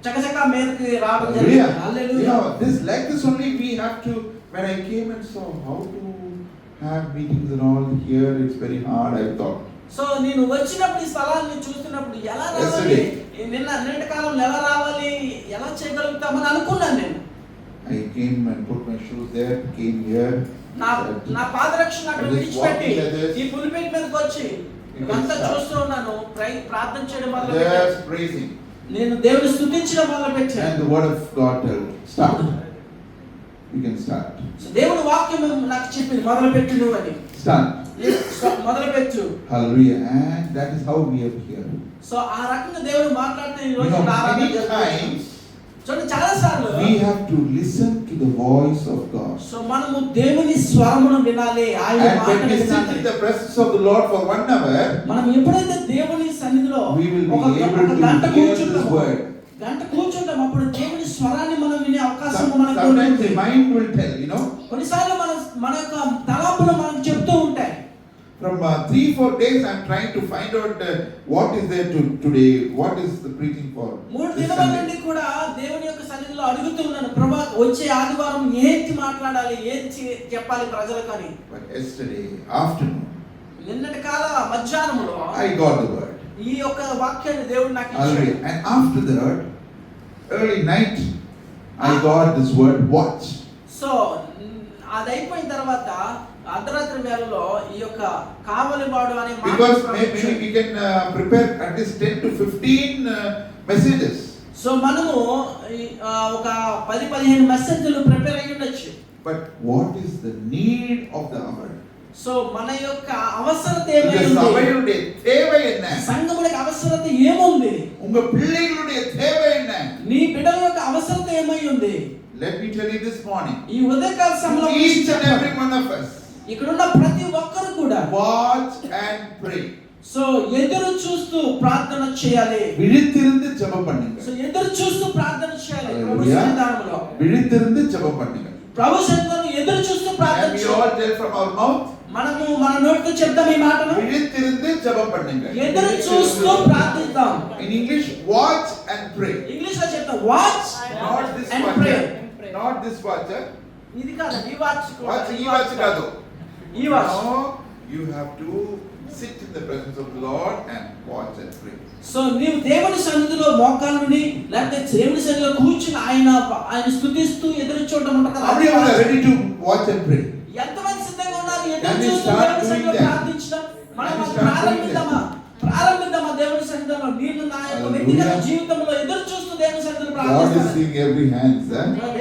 చకచకా మీదకి రావడం జరిగింది. You hallelujah. know, this like this only we have to. When I came and saw how to have meetings and all here, it's very hard. I thought. So నేను వచ్చినప్పుడు ఈ స్థలాన్ని చూస్తున్నప్పుడు ఎలా రావాలి, నిన్నటి కాలంలో ఎలా రావాలి, ఎలా చేయగలుగుతామని అనుకున్నాను నేను. I came and put my shoes there, came here. నా పాదరక్షణ అక్కడ Just విడిచిపెట్టి walking like this. ఈ పులిపేట మీదకి వచ్చి ఇదంతా చూస్తూ ఉన్నాను. ప్రార్థన చేయడం మొదలు Just పెట్టాను. praising. నేను దేవుని స్తుతించడం మొదలు పెట్టాను. And the word of God tells, start. You can start. So దేవుని వాక్యం నాకు చెప్పింది మొదలు పెట్టు నువ్వు అని. Start. మొదలు పెట్టు. Hallelujah. And that is how we are here. So ఆ రకంగా దేవుడు మాట్లాడితే ఈ You రోజు know, ప్రారంభం many జరుగుతుంది. times చూడండి చాలా సార్లు we have to listen to the voice of God. So మనము దేవుని స్వరమును వినాలి, ఆయన And when మాటను we sit వినాలి. in the presence of the Lord for 1 hour, మనం ఎప్పుడైతే దేవుని సన్నిధిలో we will ఒక be able to గంట hear this కూర్చుంటామో, word. గంట కూర్చుంటాం, అప్పుడు దేవుని స్వరాన్ని మనం వినే అవకాశం మనకు Sometimes ఉంటుంది. the mind will tell, you know, కొన్నిసార్లు మన యొక్క తలంపులు మనకు చెప్తూ ఉంటాయి. from 3-4 days I'm trying to find out what is there today, what is the preaching for 3 this దినాల Sunday. నుండి కూడా దేవుని యొక్క సన్నిధిలో అడుగుతూ ఉన్నాను, ప్రభా వచ్చే ఆదివారం ఏంటి మాట్లాడాలి, ఏంటి చెప్పాలి ప్రజలకు అని. But yesterday afternoon నిన్నటి కాల మధ్యాహ్నంలో I got the word. ఈ యొక్క వాక్యాన్ని దేవుడు నాకు ఇచ్చాడు. Hallelujah. And after that, early night, I got this word, watch. So అది అయిపోయిన తర్వాత అర్ధరాత్రి వేళలో ఈ యొక్క కావలివాడు అనే మాట Because ప్రభువు maybe ఇచ్చాడు. we can prepare at least 10 to 15 messages. So మనము ఒక 10-15 మెసేజ్లు ప్రిపేర్ అయ్యి ఉండొచ్చు. But what is the need of the hour? So మన యొక్క అవసరత ఏమై இந்த ఉంది, சபையுடைய தேவை என்ன? సంఘములకు అవసరత ఏముంది, உங்க பிள்ளைகளுடைய தேவை என்ன? నీ బిడ్డల యొక్క అవసరత ఏమై ఉంది. Let me tell you this morning. ఈ ఉదయకాల సమయంలో Each and every one of us, ఇక్కడ ఉన్న ప్రతి ఒక్కరు కూడా watch and pray. సో ఎదురు చూస్తూ ప్రార్థన చేయాలి. விழித்திருந்து ஜெபம் பண்ணுங்க. సో ఎదురు చూస్తూ ప్రార్థన చేయాలి. ప్రభు Hallelujah. సన్నిధానంలో விழித்திருந்து ஜெபம் பண்ணுங்க. ప్రభు సన్నిధానంలో ఎదురు చూస్తూ ప్రార్థన And we చేయాలి. all tell from our mouth, మనము మన నోటితో చెప్తాం ఈ మాటను, விழித்திருந்து ஜெபம் பண்ணுங்க. ఎదురు చూస్తూ ప్రార్థిద్దాం. In English, watch and pray. English లో చెప్తాం watch Not this and watcher. pray. Not this watcher. ఇది కాదు ఈ వాచ్ Watch, ఈ watch కాదు. ఈ watch. No, you have to sit in the presence of the Lord and watch and pray. So నీవు దేవుని సన్నిధిలో మోకాలుని లేకపోతే దేవుని సన్నిధిలో కూర్చుని ఆయన స్తుతిస్తూ ఎదురు చూడడం ఉంటుంది కదా. How many of you are ready to watch and pray? ఎంతమంది సిద్ధంగా ఉన్నారు Can ఎదురు we చూస్తూ start దేవుని doing సన్నిధిలో that? ప్రార్థించడం? మనం Can we start ప్రారంభిద్దామా దేవుని సన్నిధిలో. నేను నా యొక్క Hallelujah. వ్యక్తిగత జీవితంలో ఎదురు చూస్తూ దేవుని సన్నిధిలో God is ప్రార్థిస్తాను. seeing every hands.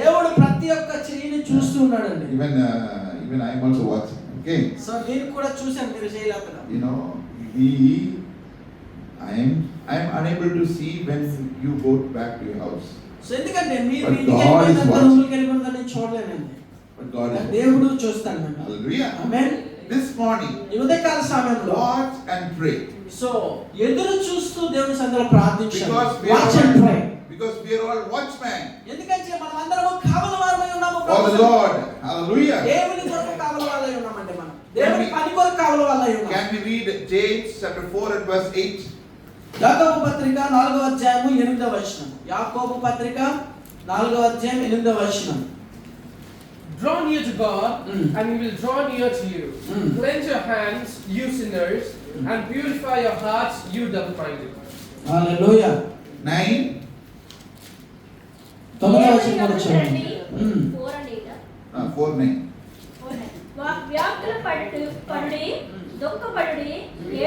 దేవుడు ప్రతి ఒక్క చెయ్యిని చూస్తూ ఉన్నాడండి. Even I am also watching. Okay. So నేను కూడా చూశాను మీరు చేయలేకపోయినా. You know, I am unable to see when you go back to your house. So ఎందుకంటే మీరు But ఇంటికి God is వెళ్ళిపోయిన watching. రూమ్కి వెళ్ళిపోయిన నేను చూడలేనండి. But God is watching. దేవుడు చూస్తాడు. Hallelujah. ఆమేన్. This morning, ఈ ఉదయకాల సమయంలో watch and pray. సో ఎదురు చూస్తూ దేవుని సన్నిధిలో ప్రార్థించాలి. Because we watch and pray. are all watchmen ఎందుకంటే మనం అందరం కావలవారమై ఉన్నాము for the Lord. Hallelujah. దేవుని కొరకు కావలవారమై ఉన్నామంటే మనం దేవుని పని కొరకు కావలవారమై ఉన్నాము. Can we read James chapter 4 and verse 8? యాకోబు పత్రిక 4వ అధ్యాయము 8వ వచనం. యాకోబు పత్రిక 4వ అధ్యాయం 8వ వచనం. Draw near to God, Mm. and He will draw near to you. Mm. Cleanse your hands, you sinners, and purify your hearts, you double-minded. హల్లెలూయా. 9. 9వ వచనం చదవండి. 4 and 8. 4:9. వ్యాప్తుల పడుడి, దుఃఖపడుడి,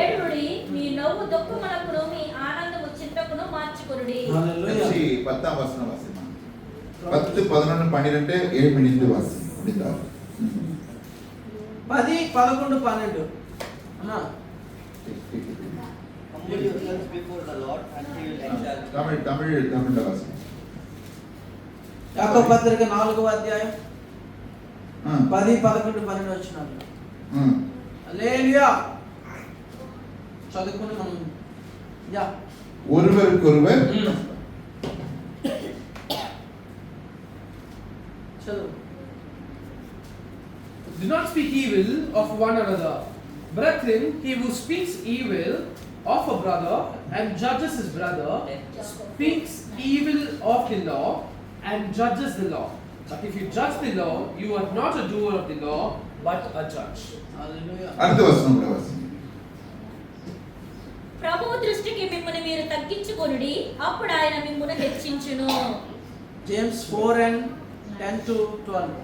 ఏడుడి, మీ నవ్వు దుఃఖమునకును మీ ఆనందము చింతకును మార్చుకొనుడి. హల్లెలూయా. Let's see 10వ వచనం వాసిమా. 10, 11, 12 7 8 వాసి. 10, 11, 12. అన్నా Humble yourselves before the Lord, and He will exalt you. తమిళ వాసి. యాకోబు పత్రిక 4వ అధ్యాయం 10, 11, 12 వచనాలు. హల్లెలూయా. చదువుకుని మనం యా ஒருவருக்கொருவர் చదువు. Do not speak evil of one another. Brethren, he who speaks evil of a brother and judges his brother speaks evil of the law and judges the law. But if you judge the law, you are not a doer of the law, but a judge. హల్లెలూయా. அடுத்த வசனம் கூட வாசி. ప్రభువు దృష్టికి మిమ్మును మీరు తగ్గించుకొనుడి, అప్పుడు ఆయన మిమ్మును హెచ్చించును. James 4 and 10 to 12.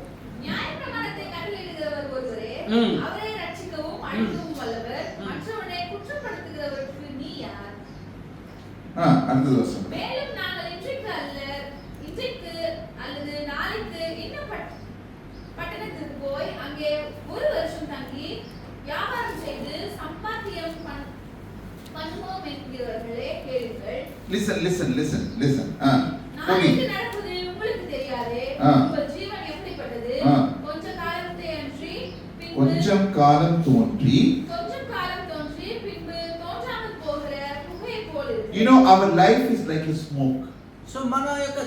நியாயப்பிரமாணத்தை கட்டளையிடுகிறவர் ஒருவரே, ம். அவரை ரட்சிக்கவும் அழிக்கவும் வல்லவர். மற்றவனை குற்றப்படுத்துகிறவருக்கு நீ யார்? அடுத்த வசனம். மேலும் நாங்கள் இன்றைக்கு அல்லது நாளைக்கு இன்னும் பட்டணத்துக்கு போய் அங்கே ஒரு வருஷம் தங்கி வியாபாரம் செய்து சம்பாத்தியம் பண்ணுவோம் என்கிறவர்களே கேளுங்கள். listen. நாளைக்கு நடப்பது உங்களுக்கு தெரியாதே. உங்கள் ஜீவன் எப்படிப்பட்டது? கொஞ்ச காலத்தை அன்றி பின்பு கொஞ்சம் காலம் தோன்றி பின்பு தோன்றாமல் போகிற புகையை போல இருக்கிறது. You know, our life is like a smoke. So మన యొక్క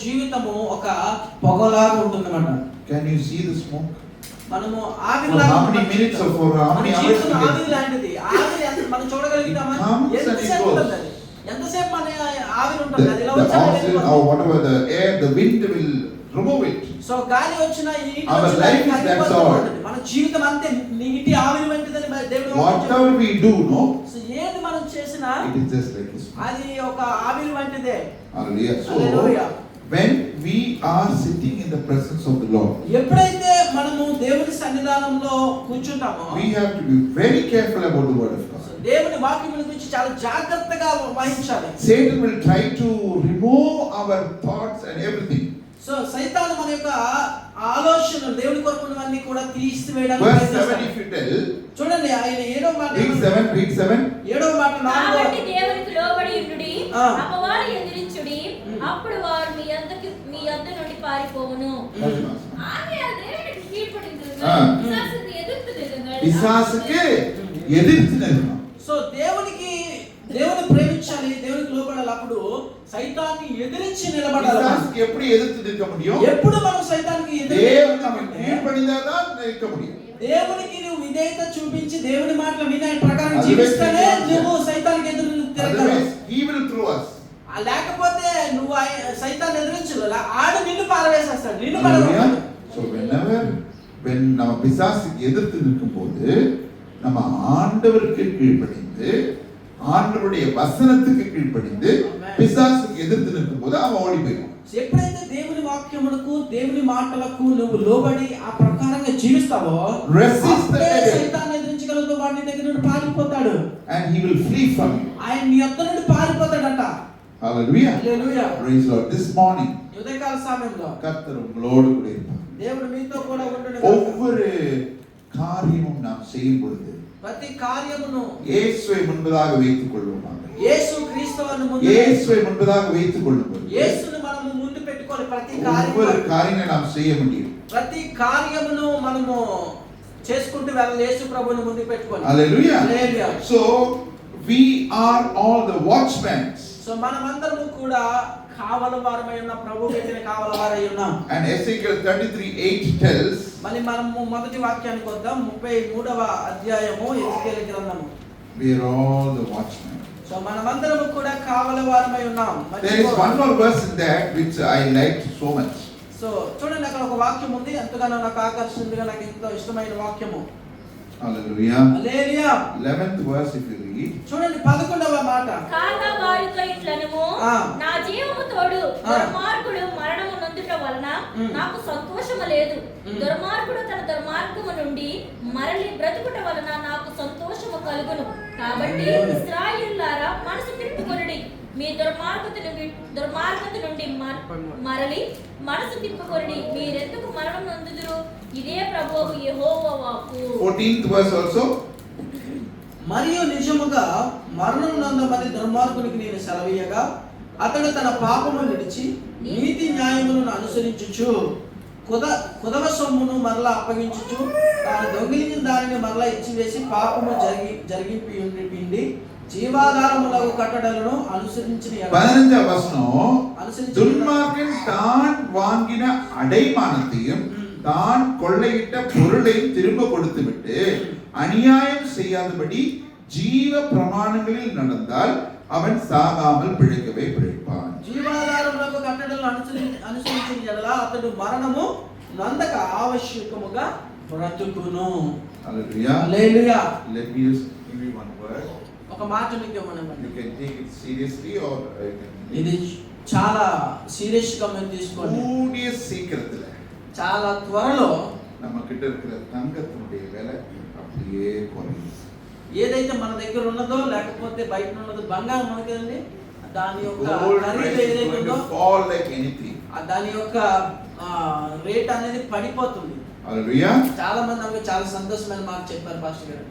జీవితము ఒక పొగలాగా ఉంటుందన్నమాట. Can you see the smoke? మనము For ఆవిరిలాగా how many minutes or for how many hours? ఆవిరి లాంటిది. ఆవిరి ఎంత మనం చూడగలుగుతామా? ఎంతసేపు ఉంటుంది అది? ఎంతసేపు మన ఆవిరి ఉంటుంది? అది ఇలా The వచ్చేది oxygen or whatever the air, the wind will remove it. So గాలి వచ్చినా ఈ నీటి Our వచ్చినా life is that కరిగిపోతూ sort. ఉంటుంది. మన జీవితం అంతే నీటి ఆవిరి వంటిదని దేవుడు Whatever we do, no, so ఏది మనం చేసినా it is just like a smoke. అది ఒక ఆవిరి వంటిదే. Hallelujah. So, Hallelujah. when we are sitting in the presence of the Lord, ఎప్పుడైతే మనము దేవుని సన్నిధానంలో కూర్చుంటామో we have to be very careful about the word of God. దేవుని వాక్యముల గురించి చాలా జాగ్రత్తగా వహించాలి. Satan will try to remove our thoughts and everything. So సైతాను మన యొక్క ఆలోచనలు దేవుని కొరకు ఉన్నవన్నీ కూడా తీసివేయడానికి Verse 7, ప్రయత్నిస్తాడు. if you tell, చూడండి ఆయన 7వ మాట read 7. 7వ మాట 4వ కాబట్టి దేవునికి లోబడి ఉండుడి, ఆ. అపవాది ఎదిరించుడి, అప్పుడు వారు మీ యొద్ద నుండి పారిపోవును. ஆகையால் தேவனுக்கு கீழ்ப்படிந்திருங்கள். ஆ. பிசாசுக்கு எதிர்த்து நில்லுங்கள். பிசாசுக்கு எதிர்த்து நிற்கணும். సో దేవుని ప్రేమించాలి, దేవునికి లోబడాలి. అప్పుడు సైతాన్ని ఎదిరించి నిలబడాలి. பிசாசுக்கு எப்படி எதிர்த்து நிற்க முடியும்? ఎప్పుడు మనం సైతానికి தேவனுக்கு ఎదిరించాలంటే கீழ்ப்படிந்தாதான் நிற்க முடியும். దేవునికి నువ్వు విధేయత చూపించి దేవుని మాటల వినే ప్రకారం జీవిస్తేనే నువ్వు సైతానికి ఎదురు తిరగలవు. Otherwise, he will throw us. లేకపోతే నువ్వు సైతాన్ని ఎదిరించు, ఆడు నిన్ను పారవేసేస్తాడు, నిన్ను Hallelujah. పడగొడతాడు. So when நம்ம பிசாசுக்கு எதிர்த்து நிற்கும்போது நம்ம ஆண்டவருக்கு கீழ்ப்படிந்து ஆண்டவருடைய வசனத்துக்கு கீழ்ப்படிந்து பிசாசுக்கு எதிர்த்து நிற்கும்போது அவன் ஓடி போயிடும். ఎప్పుడైతే దేవుని వాక్యములకు దేవుని మాటలకు నువ్వు లోబడి ఆ ప్రకారంగా జీవిస్తావో Resist the devil. సైతాన్ని ఎదిరించగలదు, వాడి దగ్గర నుండి పారిపోతాడు. And he will flee from you. ఆయన నీ యొద్ద నుండి పారిపోతాడట. Hallelujah. Hallelujah. Praise the Lord. This morning ఉదయకాల సమయంలో கர்த்தர் உங்களோடு கூட இருப்பார். దేవుడు మీతో కూడా ఉండును. ஒவ்வொரு காரியமும் நாம் செய்யும் பொழுது ప్రతి కార్యమును இயேசுவை முன்பதாக வைத்துக் கொள்வோமாக. యేసు క్రీస్తువును ముందు இயேசுவை முன்பதாக வைத்துக் கொள்ளும்போது యేసును మనము ముందు పెట్టుకోవాలి, ప్రతి ஒவ்வொரு காரியங்களை நாம் செய்ய முடியும். ప్రతి కార్యమును మనము చేసుకుంటూ వెళ్ళాలి యేసు ప్రభువుని ముందు పెట్టుకొని. Hallelujah. Hallelujah. So we are all the watchmen. So మనమందరము కూడా కావలవారమై ఉన్నాం, ప్రభు పెట్టిన కావలవారై ఉన్నాం. And Ezekiel 33:8 tells, మళ్ళీ మనము మొదటి వాక్యానికి వద్దాం. 33వ అధ్యాయము ఎజెకియలు గ్రంథము. we are all the watchmen. So మనమందరము కూడా కావలవారమై ఉన్నాం. There is one more verse in that which I liked so much. So చూడండి, అక్కడ ఒక వాక్యం ఉంది, ఎంతగానో నాకు ఆకర్షించిందిగా, నాకు ఎంతో ఇష్టమైన వాక్యము. Hallelujah. Hallelujah. 11th verse if you read. చూడండి 11వ మాట. కాగా వారితో ఇట్లనుము, నా జీవము తోడు దుర్మార్గుడు మరణము నొందుట వలన నాకు సంతోషము లేదు. దుర్మార్గుడు తన దుర్మార్గము నుండి మరలి బ్రతుకుట వలన నాకు సంతోషము కలుగును. కాబట్టి ఇశ్రాయేలులారా మనసు తిప్పుకొనుడి, మీ దుర్మార్గత నుండి మరలి మనసు తిప్పుకొనుడి, మీరెందుకు మరణం నొందుదురు? ఇదే ప్రభువు యెహోవా వాక్కు. 14th verse also. మరియు నిజముగా మరణం నందమని దుర్మార్గునికి నేను సెలవీయగా అతడు తన పాపము విడిచి నీతి న్యాయములను అనుసరించుచు కుదవ సొమ్మును మరలా అప్పగించుచు తాను దొంగిలించిన దానిని మరలా ఇచ్చివేసి పాపము జరిగింపి జీవాధారములకు కట్టడలను అనుసరించిన 15వ వచనం, துன்மார்க்கன் தான் வாங்கின அடைமானத்தையும் தான் கொள்ளையிட்ட பொருளையும் திரும்ப கொடுத்துவிட்டு அநியாயம் செய்யாதபடி ஜீவ பிரமாணங்களில் நடந்தால் அவன் சாகாமல் பிழைக்கவே பிழைப்பான். జీవాధారములకు కట్టడలను అనుసరించిన యెడల అతడు మరణము నందక ఆవశ్యకముగా బ్రతుకును. Hallelujah. Hallelujah. Let me just give you one word. ఒక మాట మీకు ఇవ్వమనండి. You can take it seriously or you can. ఇది చాలా సీరియస్ గా మనం తీసుకోండి. கூடிய சீக்கிரத்துல చాలా త్వరలో நம்ம கிட்ட இருக்கிற தங்கத்தினுடைய விலை அப்படியே குறையும். ఏదైతే మన దగ్గర ఉన్నదో లేకపోతే బయట ఉన్నదో బంగారం మనకేండి, దాని యొక్క Gold ఖరీదు price is ఏదైతే going ఉందో to fall like anything. దాని యొక్క రేట్ అనేది పడిపోతుంది. Hallelujah. చాలా మంది నాకు చాలా సంతోషమైన మాట చెప్పారు పాస్టర్ గారు.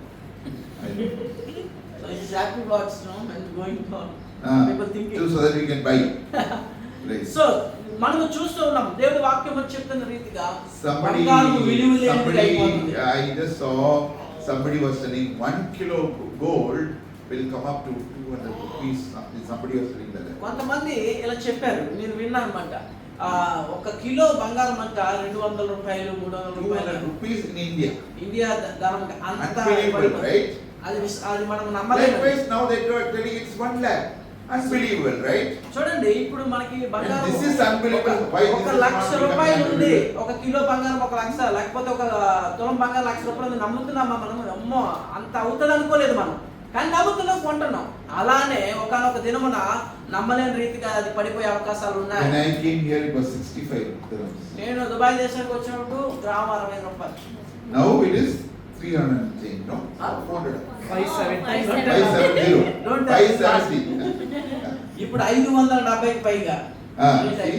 So it's happy words, no, when going for people thinking. So that we can buy. Right. So మనము చూస్తూ ఉన్నాం దేవుడి వాక్యం చెప్తున్న రీతిగా Somebody, బంగారం విలువ లేనిది అయిపోతుంది. I just saw somebody was selling 1 kilo gold will come up to 200 rupees. Somebody was selling that. కొంతమంది ఇలా చెప్పారు, నేను విన్నాను అన్నమాట. 1 కిలో బంగారం అంట 200 రూపాయలు 300 రూపాయలు 200 rupees in India. ఇండియా ధనం అంత Unbelievable, right? అది మనం నమ్మలేము. Likewise now they are telling it's 1 lakh. Unbelievable, right? చూడండి, ఇప్పుడు మనకి బంగారం And this is unbelievable. Why this is 1 lakh not రూపాయలు ఉంది. unbelievable? 1 కిలో బంగారం 1 లక్ష, లేకపోతే 1 తులం బంగారం 1 లక్ష రూపాయలు నమ్ముతున్నామా మనం? అమ్మో, అంత అవుతుంది అనుకోలేదు మనం, కానీ నమ్ముతున్నాం, కొంటున్నాం. అలానే ఒకనొక దినమున నమ్మలేని రీతిగా అది పడిపోయే అవకాశాలు ఉన్నాయి. When I came here it was 65 dirhams. నేను దుబాయ్ దేశానికి వచ్చినప్పుడు గ్రామ 60 రూపాయలు. Now it is 310, no? 400. 570. 570. Don't tell me 570. ఇప్పుడు 570కి పైగా. See?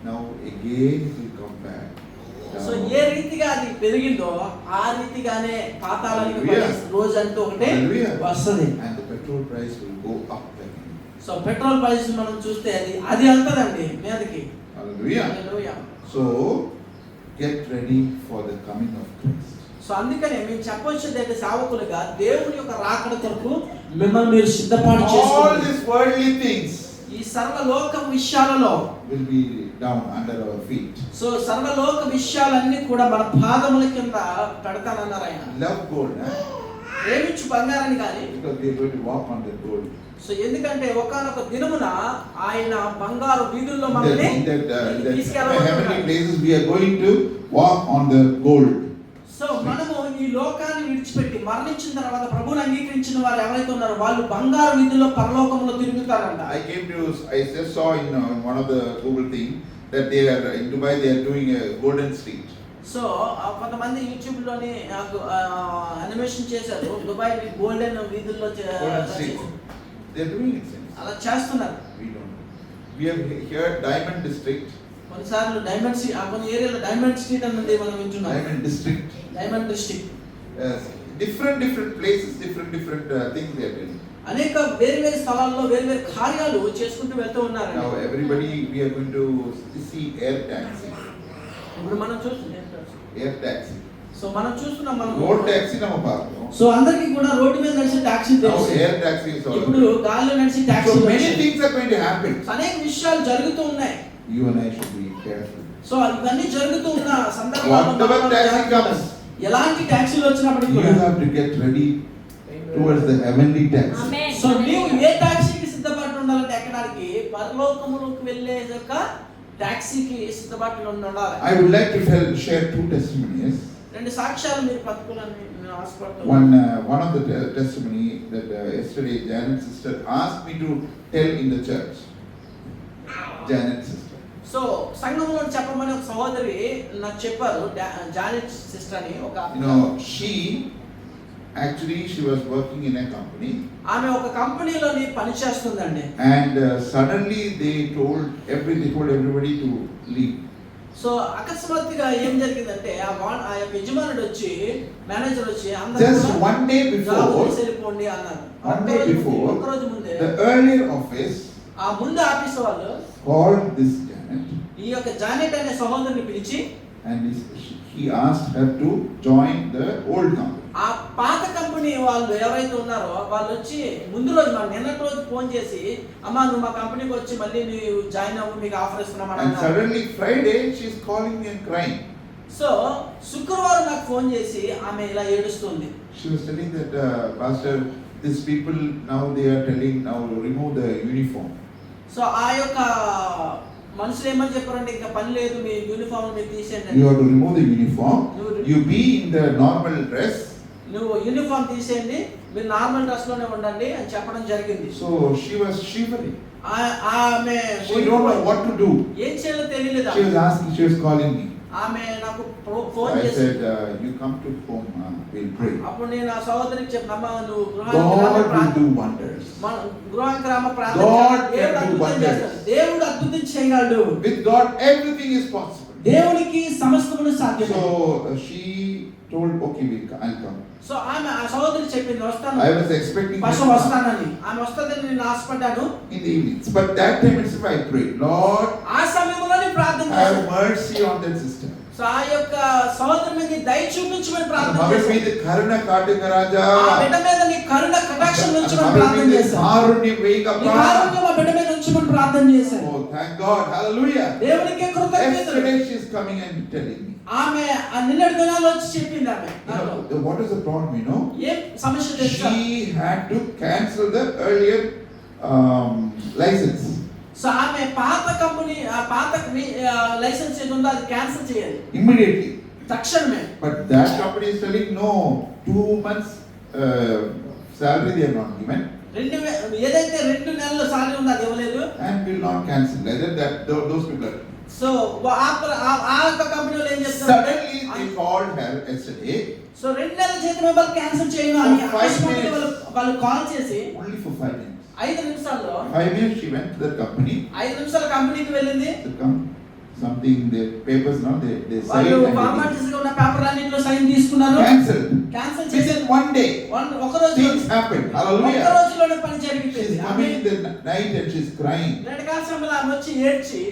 Now again it will come back. So ఏ రీతిగా అది పెరిగిందో ఆ రీతిగానే పాతాళానికి రోజు అంటూ ఒకటే వస్తుంది. And the petrol price will go up again. So petrol price మనం చూస్తే అది అంతదండి మీదకి. Hallelujah. Hallelujah. So get ready for the coming of Christ. So అందుకనే మేము చెప్పొచ్చేది అంటే సేవకులుగా దేవుని యొక్క రాకడ కొరకు మిమ్మల్ని మీరు సిద్ధపాటు All చేసుకోండి. these worldly things ఈ సర్వలోక విషయాలలో will be down under our feet. So సర్వలోక విషయాలన్నీ కూడా మన పాదముల కింద పెడతానన్నారు ఆయన. Love gold, huh? ప్రేమించు బంగారాన్ని కానీ, Because we are going to walk on the gold. So ఎందుకంటే ఒకానొక దినమున ఆయన బంగారు వీధుల్లో In మనల్ని that heavenly తీసుకెళ్ళబోతున్నాడు. places we are going to walk on the gold. So మనము ఈ లోకాన్ని విడిచిపెట్టి మరణించిన తర్వాత ప్రభువుని అంగీకరించిన వారు ఎవరైతే ఉన్నారో వాళ్ళు బంగారు వీధుల్లో పరలోకంలో తిరుగుతారంట. I just saw in one of the Google thing that they are in Dubai they are doing a golden street. So కొంతమంది యూట్యూబ్ లోని అనిమేషన్ చేశారు, దుబాయ్ గోల్డెన్ వీధుల్లో Golden street. They are doing it since. అలా చేస్తున్నారు. We don't know. We have here Diamond District. కొన్నిసార్లు diamond street, కొన్ని ఏరియాలో diamond street అన్నది మనం వింటున్నాం. Diamond District. Diamond district. Different places, different things they are doing. అనేక వేరు వేరు స్థలాల్లో వేరు వేరు కార్యాలు చేసుకుంటూ వెళ్తూ ఉన్నారు. Now everybody, we are going to see air taxi. ఇప్పుడు మనం చూస్తున్నాం Air taxi. సో మనం చూస్తున్నాం మనం Road taxi nama paarthom. So అందరికీ కూడా రోడ్డు మీద నడిచే టాక్సీ Now తెలుసు. air taxi is also. ఇప్పుడు గాలిలో నడిచే taxi So many things are going to happen. అనేక విషయాలు జరుగుతూ ఉన్నాయి. You and I should be careful. So ఇవన్నీ జరుగుతూ ఉన్న సందర్భాల్లో Whatever మనం taxi జాగ్రత్తగా comes, ఎలాంటి టాక్సీలు వచ్చినప్పటికీ you కూడా have to get ready towards the heavenly taxi. Amen. So నీవు ఏ టాక్సీకి సిద్ధపడి ఉండాలంటే ఎక్కడానికి పరలోకములోకి వెళ్ళే యొక్క టాక్సీకి సిద్ధపడి ఉండాలి. I would like to share two testimonies. రెండు సాక్ష్యాలు మీరు పట్టుకోవాలని నేను ఆశపడుతున్నాను. One of the testimony that yesterday Janet's sister asked me to tell in the church. Janet's sister. So సంఘంలో చెప్పమని ఒక సహోదరి నాకు చెప్పారు, జానెట్ సిస్టర్ అని ఒక You know, she was working in a company, ఆమె ఒక కంపెనీలోని పని చేస్తుందండి. and suddenly they told everybody to leave. So అకస్మాత్తుగా ఏం జరిగిందంటే ఆ యొక్క యజమానుడు వచ్చి మేనేజర్ వచ్చి Just one day before, వెళ్ళిపోండి అన్నారు. one day before, ఒక రోజు ముందే the earlier office ఆ ముందు ఆఫీస్ వాళ్ళు called this Janet, ఈ యొక్క జానెట్ అనే సహోదరిని పిలిచి and he asked her to join the old company. ఆ పాత కంపెనీ వాళ్ళు ఎవరైతే ఉన్నారో వాళ్ళు వచ్చి ముందు రోజు నిన్నటి రోజు ఫోన్ చేసి అమ్మా నువ్వు మా కంపెనీకి వచ్చి మళ్ళీ నీవు జాయిన్ అవ్వు, మీకు ఆఫర్ ఇస్తున్నామని And అన్నారు. suddenly Friday she's calling me and crying. So శుక్రవారం నాకు ఫోన్ చేసి ఆమె ఇలా ఏడుస్తుంది. She was telling that pastor, these people now they are telling now remove the uniform. So ఆ యొక్క మనుషులు ఏమని చెప్పారంటే ఇంకా పని లేదు, మీ యూనిఫామ్ మీరు తీసేయండి. You have to remove the uniform. You be in the normal dress. నువ్వు యూనిఫామ్ తీసేయండి, మీరు నార్మల్ డ్రెస్ లోనే ఉండండి అని చెప్పడం జరిగింది. So she was shivering. ఆమె She don't know what to do. ఏం చేయాలో తెలియలేదు. She was asking, she was calling me. ఆమె నాకు ఫోన్ I చేసి said, you come to home, we'll pray. అప్పుడు నేను ఆ సహోదరికి చెప్పినమ్మా నువ్వు God will do wonders. గృహగ్రామ ప్రార్థన God దేవుడు can do అద్భుతం wonders. చేస్తాడు. దేవుడు అద్భుతం చేయగలడు. With God everything is possible. దేవునికి సమస్తమును సాధ్యమే. So she told, okay, I'll come. So ఆమె ఆ సహోదరి చెప్పింది వస్తాను. I was expecting her first to come వస్తానని, ఆమె వస్తదని నేను ఆశపడ్డాను. in the evenings, but that time itself I prayed, Lord, ఆ సమయంలో నేను ప్రార్థన have చేశాను. mercy on that sister. So ఆ యొక్క సహోదరి మీద దయ చూపించమని ప్రార్థన మగ చేశాను. మీద కరుణ కాటుక రాజా, ఆ బిడ్డ మీద నీ కరుణ కటాక్షం ఉంచమని మగ ప్రార్థన మీద చేశాను. కారుణ్యం నీ వేయకప్పా. కారుణ్యం ఆ బిడ్డ మీద ఉంచమని ప్రార్థన చేశాను. Oh, thank God, hallelujah. దేవునికి కృతజ్ఞతలు. Yesterday she is coming and telling me. ఆమె ఆ నిన్నటి దినాల్లో వచ్చి చెప్పింది ఆమె You know, what is the problem, you know? ఏం సమస్య తెలుసా? She had to cancel the earlier license. So ఆమె పాత కంపెనీ ఆ పాత లైసెన్స్ ఏది ఉందో అది క్యాన్సిల్ చేయాలి Immediately. తక్షణమే. But that company is telling no, 2 months salary they are not given. ఏదైతే 2 నెలల సాలరీ ఉందో అది ఇవ్వలేదు. And will not cancel. Either that those people are. So ఆ యొక్క కంపెనీలో ఏం చేస్తారు? Suddenly they called her yesterday. So 2 నెలల జీతం ఇవ్వాలి క్యాన్సిల్ చేయను అని For 5 అకస్మాత్తుగా minutes. వాళ్ళు కాల్ చేసి Only for 5 minutes. 5 నిమిషాల్లో 5 minutes she went to the company. 5 నిమిషాల కంపెనీకి వెళ్ళింది. To come something the papers now they వాళ్ళు signed and ఫార్మాలిటీస్ గా ఉన్న పేపర్ అన్నిటిలో సైన్ తీసుకున్నారు. cancelled. క్యాన్సిల్ Within చేశారు. 1 day ఒక రోజు things happened. ఒక Hallelujah. రోజులోనే పని జరిగింది. She's coming in the night and she's crying. రెండుకాల సమయంలో ఆమె వచ్చి ఏడ్చి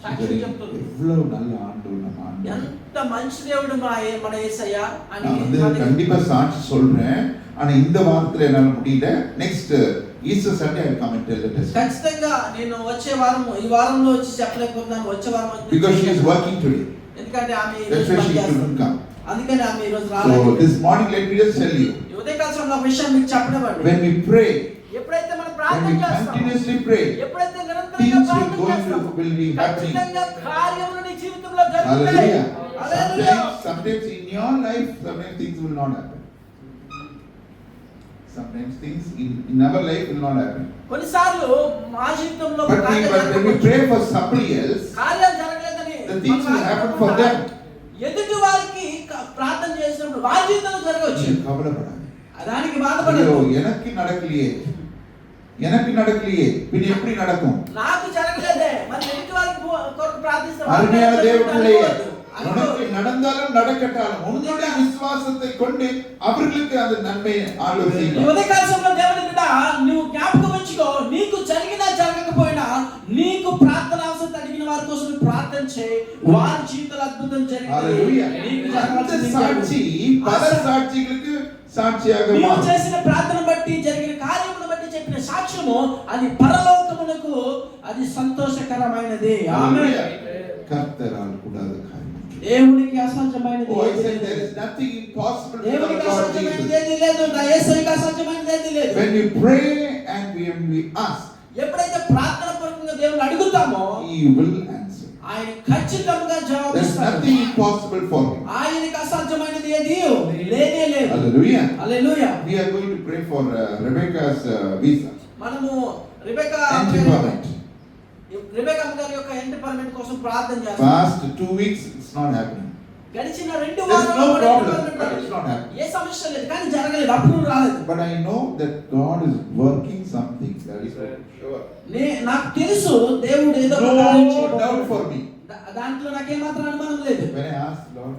సాక్ష్యం చెప్తుంది. எவ்வளவு நல்ல ஆண்டவர் நம்ம ஆண்டவர். ఎంత మంచి దేవుడు మన యేసయ్య అని நான் வந்து கண்டிப்பா சாட்சி சொல்றேன். ஆனா இந்த வாரத்துல என்னால முடியல. Next Easter Sunday I come and tell the test. ఖచ్చితంగా నేను వచ్చే వారం ఈ వారంలో వచ్చి చెప్పలేకపోతున్నాను. వచ్చే వారం because she is working today. ఎందుకంటే ఆమె ఈ దట్స్ రోజు వై షీ పని కుడెంట్ కమ్. అందుకని ఆమె ఈ రోజు సో రాలేదు. This morning let me just tell you. ఈ ఉదయకాల సమయంలో ఒక విషయం మీకు చెప్పనివ్వండి. when we pray, ఎప్పుడైతే మనం when ప్రార్థన we చేస్తామో, continuously pray, ఎప్పుడైతే నిరంతరంగా things ప్రార్థన will చేస్తామో, be happening. ఖచ్చితంగా కార్యములు నీ జీవితంలో జరుగుతాయి. Hallelujah. Hallelujah. Sometimes in your life, sometimes things will not happen. Sometimes things in our life will not happen. కొన్నిసార్లు మా జీవితంలో But when we pray for somebody else, కార్యాలు జరగలేదని the things will happen for them. ఎదుటి వారికి ప్రార్థన చేసినప్పుడు వారి జీవితంలో జరగవచ్చు. நீங்க கவலைப்படாதீங்க. దానికి ஐயோ, బాధపడదు. எனக்கு நடக்கலையே பின் எப்படி நடக்கும்? నాకు జరగలేదే మరి ఎదుటి వారికి కొరకు ప్రార్థిస్తాం. అరుణ్యాల దేవుడు పిల్లయ్య, உனக்கு நடந்தாலும் நடக்கட்டாலும் உன்னுடைய விசுவாசத்தை கொண்டு அவர்களுக்கு அது நன்மை ஆளுகை ఈ செய்வார். ఉదయకాల సమయంలో దేవుని బిడ్డ నువ్వు జ్ఞాపకం ఉంచుకో, నీకు జరిగినా జరగకపోయినా నీకు ప్రార్థన అవసరం అడిగిన వారి కోసం నువ్వు ప్రార్థన చేయి, వారి జీవితంలో అద్భుతం హల్లెలూయా. జరిగింది. నీకు அந்த జరగాల్సింది సాక్షి పర సాక్షిகளுக்கு సాక్షిயாக నీవు మారు. చేసిన ప్రార్థన బట్టి జరిగిన కార్యమును బట్టి చెప్పిన సాక్ష్యము అది పరలోకమునకు అది సంతోషకరమైనది. ఆమేన్. హల్లెలూయా. కర్తరాల్ కూడాద కార్యం. దేవునికి అసాధ్యమైనది Oh, I ఏదీ said లేదు. there is nothing impossible for దేవునికి the Lord అసాధ్యమైనది Jesus. ఏదీ లేదు. నా యేసునికి అసాధ్యమైనది ఏదీ లేదు. When we pray and when we ask, ఎప్పుడైతే ప్రార్థన పూర్వకంగా దేవుని అడుగుతామో He will answer. ఆయన ఖచ్చితంగా There is జవాబిస్తాడు. nothing impossible for Him. ఆయనకి అసాధ్యమైనది ఏది లేనే లేదు. Hallelujah. Hallelujah. We are going to pray for Rebecca's visa. మనము రిబెకా Entry permit. రిబెకా గారి యొక్క ఎంట్రీ పర్మిట్ కోసం ప్రార్థన చేస్తాం. Past 2 weeks, it's not happening. గడిచిన 2 There's వారాల్లో no కూడా problem, entry permit but it's not happening. ఏ సమస్య లేదు, కానీ జరగలేదు, అప్పుడు రాలేదు. But I know that God is working something. That is for sure. నాకు తెలుసు దేవుడు ఏదో ఒక కార్యం No చేయబోతున్నాడు. doubt for me. దాంట్లో నాకేమాత్రం అనుమానం లేదు. When I ask Lord,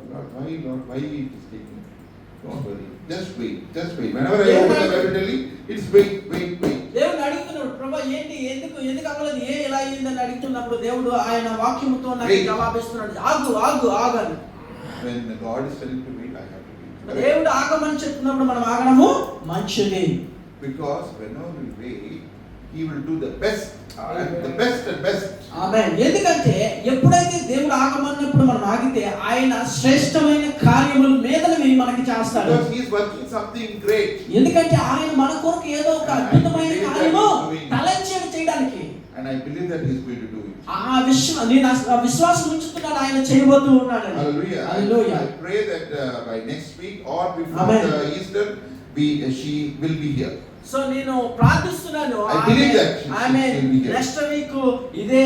why it is taking? Don't worry. Just wait. Just wait. Whenever I open the Bible, tell you, it's wait. దేవుడు అడుగుతున్నాడు, ప్రభా ఏంటి, ఎందుకు అవ్వలేదు, ఎలా అయ్యిందని అడుగుతున్నప్పుడు దేవుడు ఆయన వాక్యముతో నాకు జవాబిస్తున్నాడు, ఆగు అని. When God is telling to wait, I have to wait. దేవుడు ఆగమని చెప్తున్నప్పుడు మనం ఆగడము మంచిది. Because whenever we wait, He will do the best and best. ఆమేన్. ఎందుకంటే ఎప్పుడైతే దేవుడు ఆగమన్నప్పుడు మనం ఆగితే ఆయన శ్రేష్టమైన కార్యములు మీదనవి మనకి చేస్తాడు. Because He is working something great. ఎందుకంటే ఆయన మన కొరకు ఏదో ఒక అద్భుతమైన కార్యము తలంచేది చేయడానికి. And I believe that He is going to do it. నేను విశ్వాసం ఉంచుతున్నాను ఆయన చేయబోతూ ఉన్నాడు. Hallelujah. Hallelujah. I pray that by next week or before Amen. the Easter, she will be here. So నేను ప్రార్థిస్తున్నాను, I believe that she ఆమె will be here. Next week ఇదే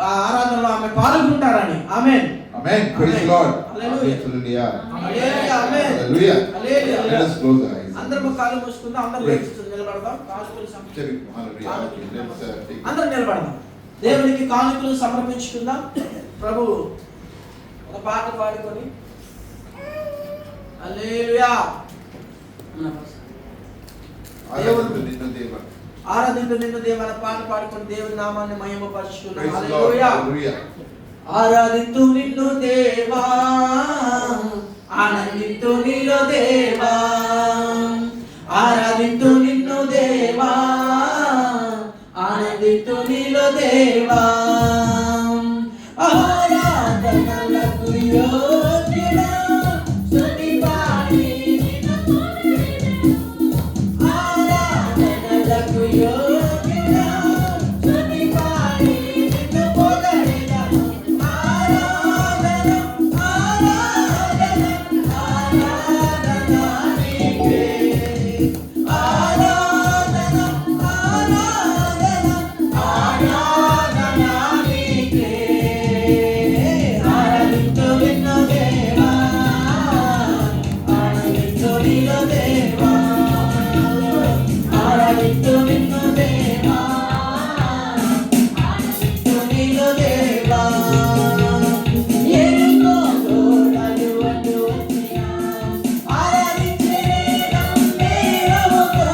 ఆరాధనలో ఆమె పాల్గొంటారని. ఆమేన్. Amen. Praise the Lord. Hallelujah. Hallelujah. Hallelujah. Amen. Hallelujah. Hallelujah. Let us close our eyes. అందరం కాళ్ళు మూసుకుందాం, అందరం లేచి నిలబడదాం, కానుకలు Cherry, hallelujah. Let's take అందరం నిలబడదాం, దేవునికి కానుకలు సమర్పించుకుందాం. ప్రభు ఒక పాట పాడుకొని హల్లెలూయా ఆరాధించు నిన్ను దేవన పాట పాడుకొని దేవుని నామాన్ని మహిమపరచుకుందాం. Praise the Lord. Hallelujah. Hallelujah. ఆరాధించు నిన్ను దేవా, ఆనందించు నీలో దేవా, ఆరాధించు నిన్ను దేవా, ఆనందించు నీలో దేవా, ఆరాధనలకు యోగ్యుడా, స్తుతి పాడి నిన్ను పొగిడెదను, ఆరాధనలకు యోగ్యుడా, స్తుతి పాడి నిన్ను పొగిడెదను, ఆరాధన నీకే, ఆరాధన నీకే, ఆరాధించు నిన్ను దేవా, ఆనందించు నీలో దేవా, ఆరాధించు నిన్ను దేవా, ఆనందించు నీలో దేవా, ఎన్నో తోడలు అడ్డు వచ్చినా ఆరాధించే మేరముతో,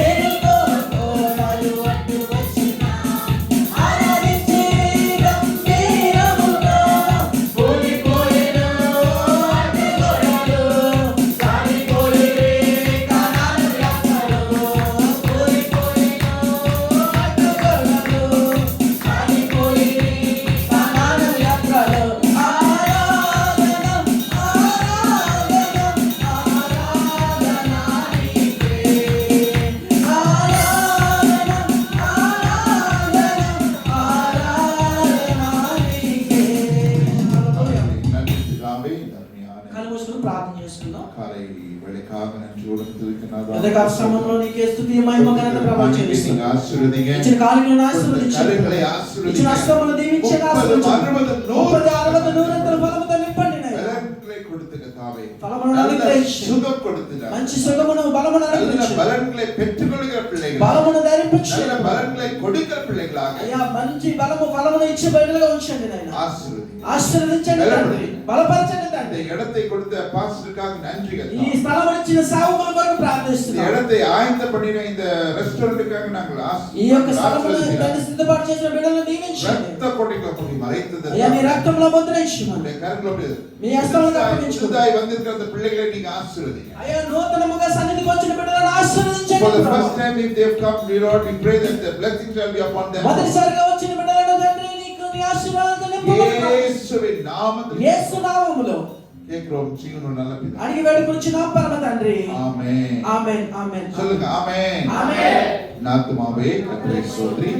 ఎన్నో తోడలు అడ్డు వచ్చినా ఆరాధించే మేరముతో, కూలిపోయెను అడ్డుగోడలు, కాలిపోయెను కానాను యాత్రలు, కూలిపోయెను అడ్డుగోడలు, కాలిపోయెను కానాను యాత్రలు, ఆరాధన నీకే, நன்றி பிதாவே, நன்மையான కళ్ళు మూసుకుని ప్రార్థన చేసుకుందాం. காலை வேளைக்காக நன்றி உடன்படிக்கையினால ఉదయకాల సమయంలో నీకే స్తుతి మహిమ ఘనత ప్రభావం చెల్లిస్తున్నాం. ஆசீர்வதிங்க. ఇచ్చిన కానుకలను ఆశీర్వదించండి. కరుణகளை ఇచ్చిన ఆశీర్వదించండి. అస్తములను దీవించండి, 30, ఆశీర్వదించండి. 60, 30, 60 ఫలముతో నింపండి నాయనా. பலன்களை கொடுத்து கர்த்தாவே, ఫలములను நல்ல అనుగ్రహించు. சுகம் கொடுத்து మంచి సుఖమును బలమును நல்ல అనుగ్రహించు. பலன்களை பெற்றுக்கொள்கிற பிள்ளைகள், బలమును ధరించు. நல்ல பலன்களை கொடுக்கிற பிள்ளைகளாக అయ్యా మంచి బలము ఫలమును ఇచ్చే బిడ్డలుగా ఉంచండి నాయన. ஆசீர்வதிங்க. ఆశీర్వదించండి తండ్రి, బలపరచండి తండ్రి. இந்த இடத்தை கொடுத்த பாஸ்டருக்காக நன்றி ఈ கர்த்தாவே. స్థలం ఇచ్చిన సేవకుల కొరకు இந்த ప్రార్థిస్తున్నాం. இடத்தை ஆயத்த பண்ணின இந்த ரெஸ்டாரண்ட்டுக்காக நாங்கள் ఈ యొక్క స్థలమును దాన్ని సిద్ధపాటు చేసిన బిడ్డలను దీవించండి. ரத்த கொட்டைகளை கொண்டு மறைத்தது అయ్యా మీ రక్తంలో ముద్రించమని, உங்களுடைய கரங்களோடு మీ హస్తములో అప్పగించుకోండి. புதிதாய் வந்திருக்கிற அந்த பிள்ளைகளை நீங்க ஆசீர்வதிங்க. అయ్యా నూతనముగా సన్నిధికి వచ్చిన బిడ్డలను ఆశీర్వదించండి. For the Prabhu. first time if they have come, we Lord, we pray that the blessing shall be upon them. మొదటిసారిగా వచ్చిన బిడ్డలను తండ్రి నీకు నీ ఆశీర్వాదాలు నింపమని இயேசுவின் நாமத்தில் యేసు నామములో கேட்கிறோம் ஜீவனுள்ள நல்ல பிதாவே. అడిగి వేడుకొనిచున్నాం పరమ తండ్రి. ஆமென். ఆమేన్ ఆమేన్. சொல்லுங்க ஆமென். ஆமென். நாத்துமாவே கர்த்தரை ஸ்தோத்திரி,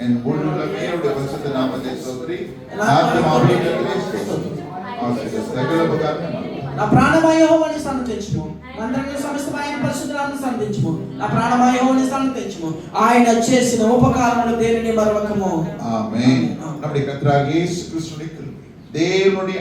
என் உள்ளமே அவருடைய பரிசுத்த நாமத்தை ஸ்தோத்திரி. நாத்துமாவே கர்த்தரை ஸ்தோத்திரி. ஆசீர்வதிங்க. சகல உபகாரம் నా ప్రాణమయ యెహోవాని స్థానించుము. అందరిని సమస్తమైన పరిశుద్ధ నామమును స్థానించుము. నా ప్రాణమయ యెహోవాని స్థానించుము. ఆయన చేసిన ఉపకారములు దేనిని మరవకము. ஆமென். நம்முடைய கர்த்தராகிய இயேசு கிறிஸ்துவின் கிருபை, தேவனுடைய